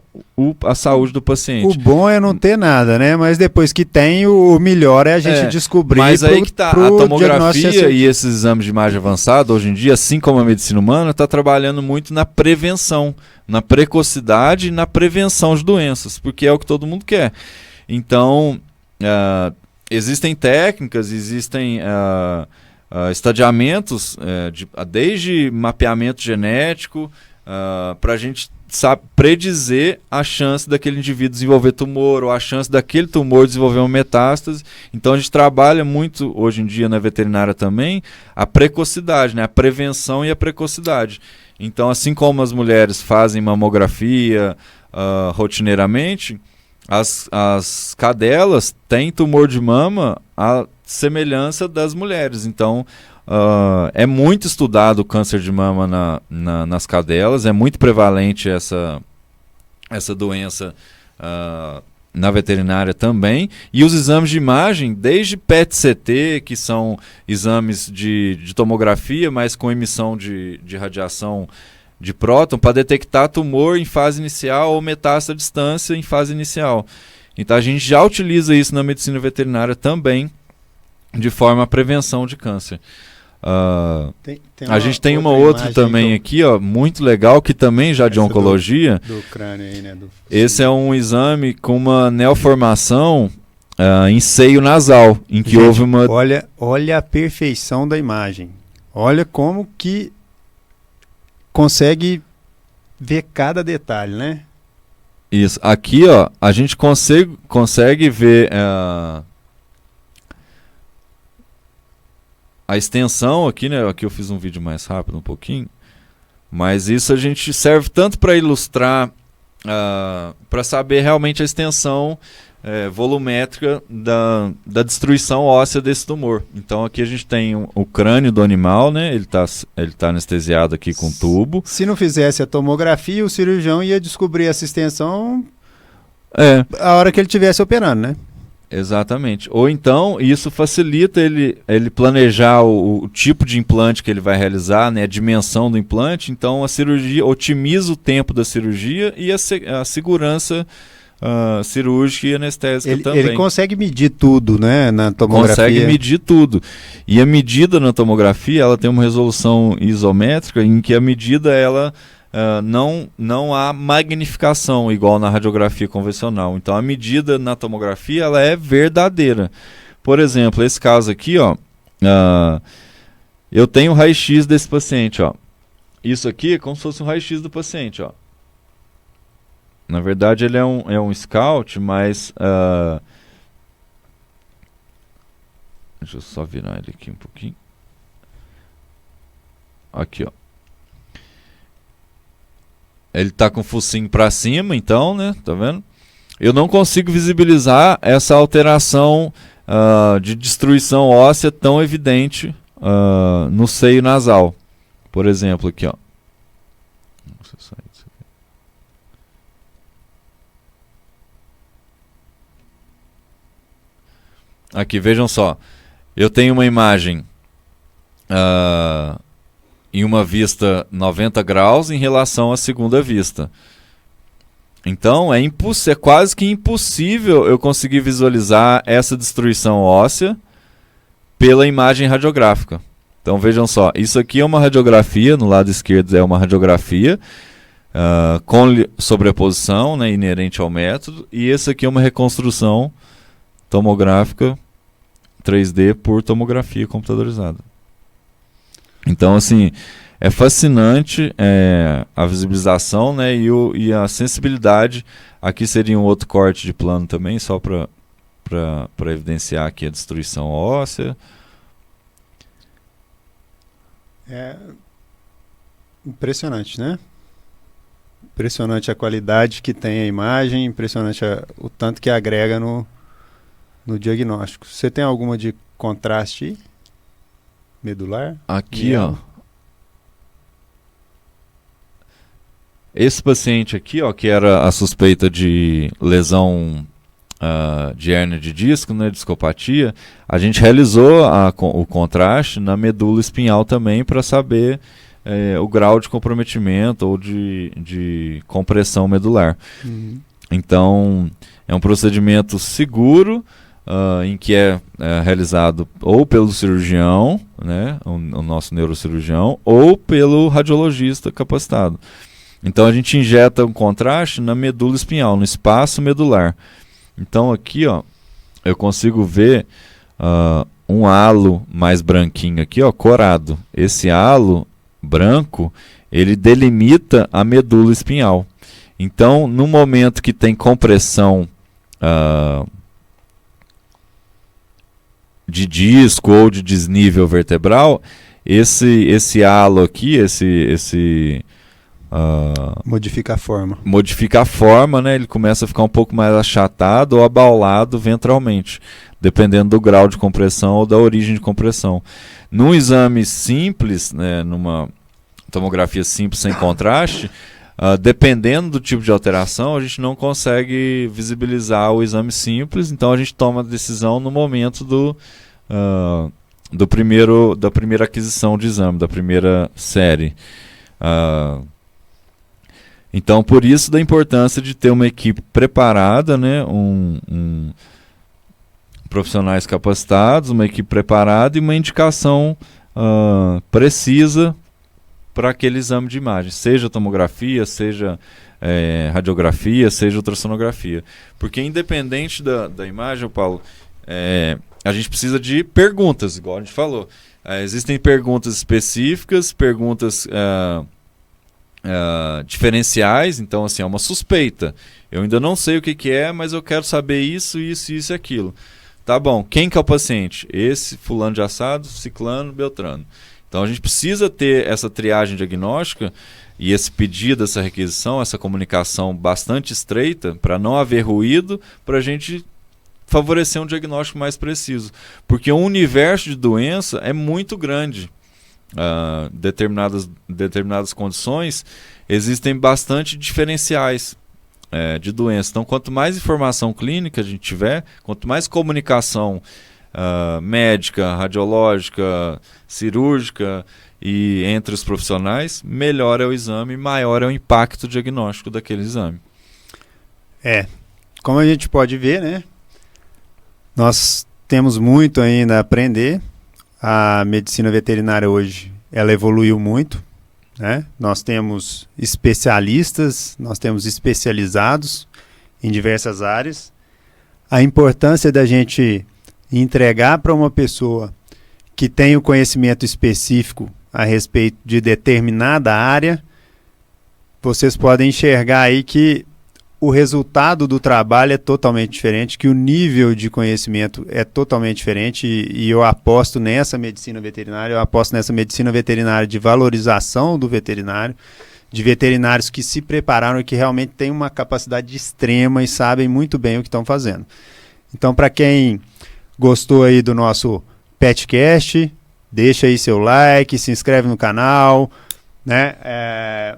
a saúde do paciente. O bom é não ter nada, né? Mas depois que tem, o melhor é a gente descobrir. Mas aí que tá, a tomografia e esses exames de imagem avançada, hoje em dia, assim como a medicina humana, está trabalhando muito na prevenção, na precocidade e na prevenção de doenças, porque é o que todo mundo quer. Então, existem técnicas, existem... estadiamentos, desde mapeamento genético, para a gente predizer a chance daquele indivíduo desenvolver tumor ou a chance daquele tumor desenvolver uma metástase. Então a gente trabalha muito hoje em dia na veterinária também a precocidade, né? A prevenção e a precocidade. Então, assim como as mulheres fazem mamografia rotineiramente, as cadelas têm tumor de mama à semelhança das mulheres. Então, é muito estudado o câncer de mama nas cadelas, é muito prevalente essa doença na veterinária também, e os exames de imagem, desde PET-CT, que são exames de tomografia, mas com emissão de radiação de próton, para detectar tumor em fase inicial ou metástase à distância em fase inicial. Então a gente já utiliza isso na medicina veterinária também, de forma à prevenção de câncer. A gente tem uma outra também aqui, ó, muito legal, que também já de oncologia. Do crânio aí, né? Esse é um exame com uma neoformação em seio nasal, em que houve uma... Olha a perfeição da imagem. Olha como que consegue ver cada detalhe, né? Isso. Aqui, ó, a gente consegue ver... a extensão aqui, né? Aqui eu fiz um vídeo mais rápido um pouquinho, mas isso a gente serve tanto para ilustrar, para saber realmente a extensão volumétrica da destruição óssea desse tumor. Então aqui a gente tem o crânio do animal, né? Ele tá anestesiado aqui com tubo. Se não fizesse a tomografia, o cirurgião ia descobrir essa extensão a hora que ele estivesse operando, né? Exatamente. Ou então, isso facilita ele planejar o tipo de implante que ele vai realizar, né, a dimensão do implante. Então, a cirurgia otimiza o tempo da cirurgia e a segurança cirúrgica e anestésica também. Ele consegue medir tudo, né, na tomografia? Consegue medir tudo. E a medida na tomografia, ela tem uma resolução isométrica em que a medida, ela... não há magnificação igual na radiografia convencional. Então a medida na tomografia ela é verdadeira. Por exemplo, esse caso aqui, ó, eu tenho o raio-x desse paciente, ó. Isso aqui é como se fosse um raio-x do paciente, ó. Na verdade ele é um scout, mas deixa eu só virar ele aqui um pouquinho. Aqui, ó. Ele está com o focinho para cima, então, né? Tá vendo? Eu não consigo visibilizar essa alteração de destruição óssea tão evidente no seio nasal. Por exemplo, aqui, ó. Aqui, vejam só. Eu tenho uma imagem em uma vista 90 graus em relação à segunda vista. Então é quase que impossível eu conseguir visualizar essa destruição óssea pela imagem radiográfica. Então vejam só, isso aqui é uma radiografia, no lado esquerdo é uma radiografia com sobreposição, né, inerente ao método, e esse aqui é uma reconstrução tomográfica 3D por tomografia computadorizada. Então, assim, é fascinante a visibilização, né, e a sensibilidade. Aqui seria um outro corte de plano também, só para evidenciar aqui a destruição óssea. É impressionante, né? Impressionante a qualidade que tem a imagem, impressionante o tanto que agrega no diagnóstico. Você tem alguma de contraste medular? Aqui, ó. Esse paciente aqui, ó, que era a suspeita de lesão de hérnia de disco, né, discopatia, a gente realizou o contraste na medula espinhal também para saber o grau de comprometimento ou de compressão medular. Uhum. Então, é um procedimento seguro, em que é realizado ou pelo cirurgião, né, o nosso neurocirurgião, ou pelo radiologista capacitado. Então a gente injeta um contraste na medula espinhal, no espaço medular. Então aqui, ó, eu consigo ver um halo mais branquinho aqui, ó, corado. Esse halo branco, ele delimita a medula espinhal. Então, no momento que tem compressão de disco ou de desnível vertebral, esse halo aqui, esse Modifica a forma. Modifica a forma, né? Ele começa a ficar um pouco mais achatado ou abaulado ventralmente, dependendo do grau de compressão ou da origem de compressão. Num exame simples, né, numa tomografia simples sem contraste, dependendo do tipo de alteração, a gente não consegue visibilizar o exame simples, então a gente toma a decisão no momento da primeira aquisição de exame, da primeira série. Então, por isso da importância de ter uma equipe preparada, né, profissionais capacitados, uma equipe preparada e uma indicação precisa para aquele exame de imagem, seja tomografia, seja radiografia, seja ultrassonografia. Porque independente da imagem, Paulo, a gente precisa de perguntas, igual a gente falou. Existem perguntas específicas, perguntas diferenciais, então assim, é uma suspeita. Eu ainda não sei o que é, mas eu quero saber isso, isso, isso e aquilo. Tá bom, quem que é o paciente? Esse, fulano de assado, ciclano, beltrano. Então a gente precisa ter essa triagem diagnóstica e esse pedido, essa requisição, essa comunicação bastante estreita para não haver ruído, para a gente favorecer um diagnóstico mais preciso. Porque o universo de doença é muito grande. Determinadas condições existem bastante diferenciais de doença. Então quanto mais informação clínica a gente tiver, quanto mais comunicação médica, radiológica, cirúrgica e entre os profissionais, melhor é o exame, maior é o impacto diagnóstico daquele exame. Como a gente pode ver, né, nós temos muito ainda a aprender. A medicina veterinária hoje, ela evoluiu muito, né? Nós temos especialistas, nós temos especializados em diversas áreas. A importância da gente entregar para uma pessoa que tem o conhecimento específico a respeito de determinada área, vocês podem enxergar aí que o resultado do trabalho é totalmente diferente, que o nível de conhecimento é totalmente diferente e eu aposto nessa medicina veterinária, de valorização do veterinário, de veterinários que se prepararam e que realmente têm uma capacidade extrema e sabem muito bem o que estão fazendo. Então, para quem gostou aí do nosso Petcast, deixa aí seu like, se inscreve no canal, né?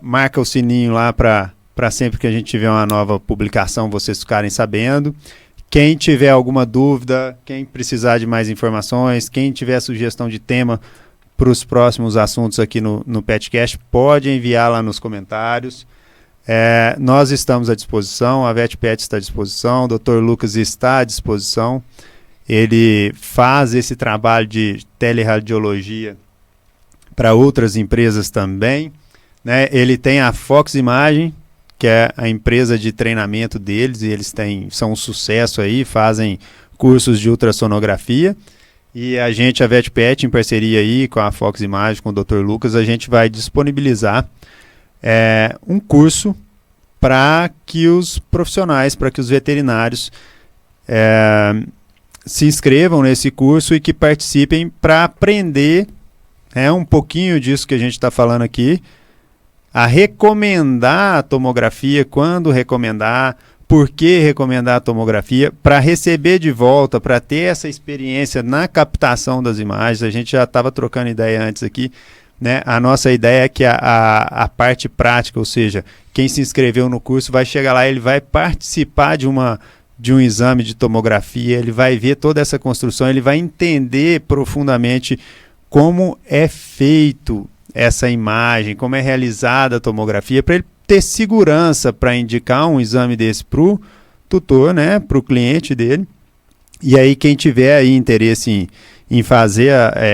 Marca o sininho lá para sempre que a gente tiver uma nova publicação vocês ficarem sabendo. Quem tiver alguma dúvida, quem precisar de mais informações, quem tiver sugestão de tema para os próximos assuntos aqui no Petcast, pode enviar lá nos comentários. Nós estamos à disposição, a VetPet está à disposição, o Dr. Lucas está à disposição. Ele faz esse trabalho de teleradiologia para outras empresas também, né? Ele tem a Fox Imagem, que é a empresa de treinamento deles, e eles são um sucesso aí, fazem cursos de ultrassonografia. E a VetPet, em parceria aí com a Fox Imagem, com o Dr. Lucas, a gente vai disponibilizar um curso para que os profissionais, para que os veterinários se inscrevam nesse curso e que participem para aprender um pouquinho disso que a gente está falando aqui, a recomendar a tomografia, quando recomendar, por que recomendar a tomografia, para receber de volta, para ter essa experiência na captação das imagens. A gente já estava trocando ideia antes aqui, né? A nossa ideia é que a parte prática, ou seja, quem se inscreveu no curso vai chegar lá, ele vai participar de um exame de tomografia, ele vai ver toda essa construção, ele vai entender profundamente como é feito essa imagem, como é realizada a tomografia, para ele ter segurança para indicar um exame desse para o tutor, né, para o cliente dele. E aí quem tiver aí interesse em fazer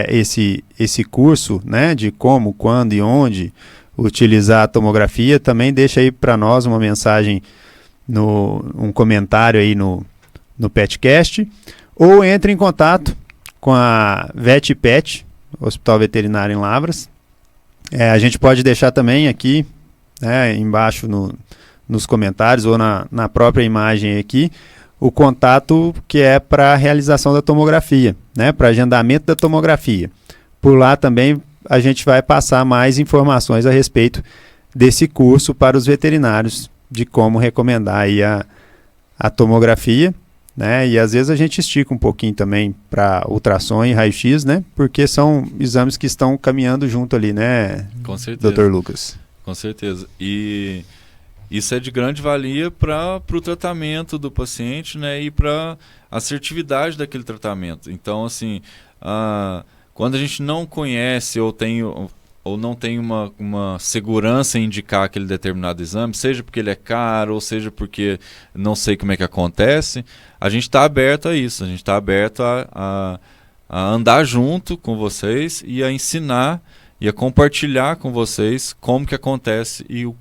esse curso, né, de como, quando e onde utilizar a tomografia, também deixa aí para nós uma mensagem, um comentário aí no Petcast, ou entre em contato com a VetPet, Hospital Veterinário em Lavras. A gente pode deixar também aqui, né, embaixo nos comentários ou na própria imagem aqui, o contato que é para a realização da tomografia, né, para agendamento da tomografia. Por lá também a gente vai passar mais informações a respeito desse curso para os veterinários de como recomendar aí a tomografia, né? E às vezes a gente estica um pouquinho também para ultrassom e raio-x, né? Porque são exames que estão caminhando junto ali, né? Com certeza. Dr. Lucas. Com certeza. E isso é de grande valia para o tratamento do paciente, né? E para a assertividade daquele tratamento. Então, assim, quando a gente não conhece ou não tem uma segurança em indicar aquele determinado exame, seja porque ele é caro, ou seja porque não sei como é que acontece, a gente está aberto a isso, a gente está aberto a andar junto com vocês e a ensinar e a compartilhar com vocês como que acontece e o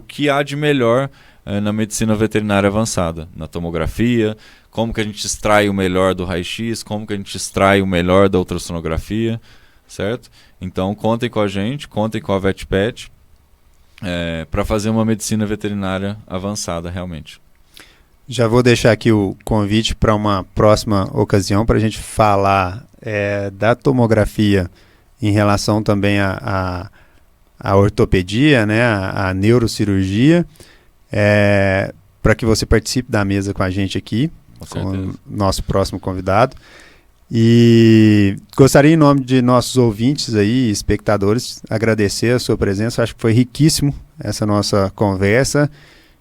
que há de melhor na medicina veterinária avançada, na tomografia, como que a gente extrai o melhor do raio-x, como que a gente extrai o melhor da ultrassonografia, certo? Então contem com a gente, contem com a VetPet para fazer uma medicina veterinária avançada realmente. Já vou deixar aqui o convite para uma próxima ocasião para a gente falar da tomografia em relação também à ortopedia, né, à neurocirurgia, para que você participe da mesa com a gente aqui, com o nosso próximo convidado. E gostaria, em nome de nossos ouvintes aí, espectadores, agradecer a sua presença. Acho que foi riquíssimo essa nossa conversa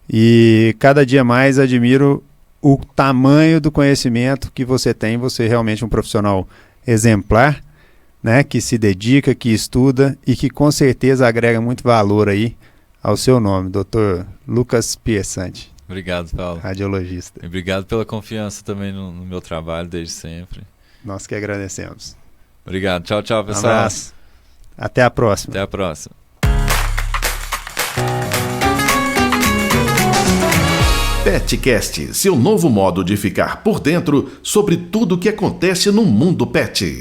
e cada dia mais admiro o tamanho do conhecimento que você tem. Você é realmente um profissional exemplar, né, que se dedica, que estuda e que com certeza agrega muito valor aí ao seu nome, Dr. Lucas Piersante. Obrigado, Paulo. Radiologista. E obrigado pela confiança também no meu trabalho desde sempre. Nós que agradecemos. Obrigado. Tchau, tchau, pessoal. Um abraço. Até a próxima. Até a próxima. PetCast, seu novo modo de ficar por dentro sobre tudo o que acontece no mundo pet.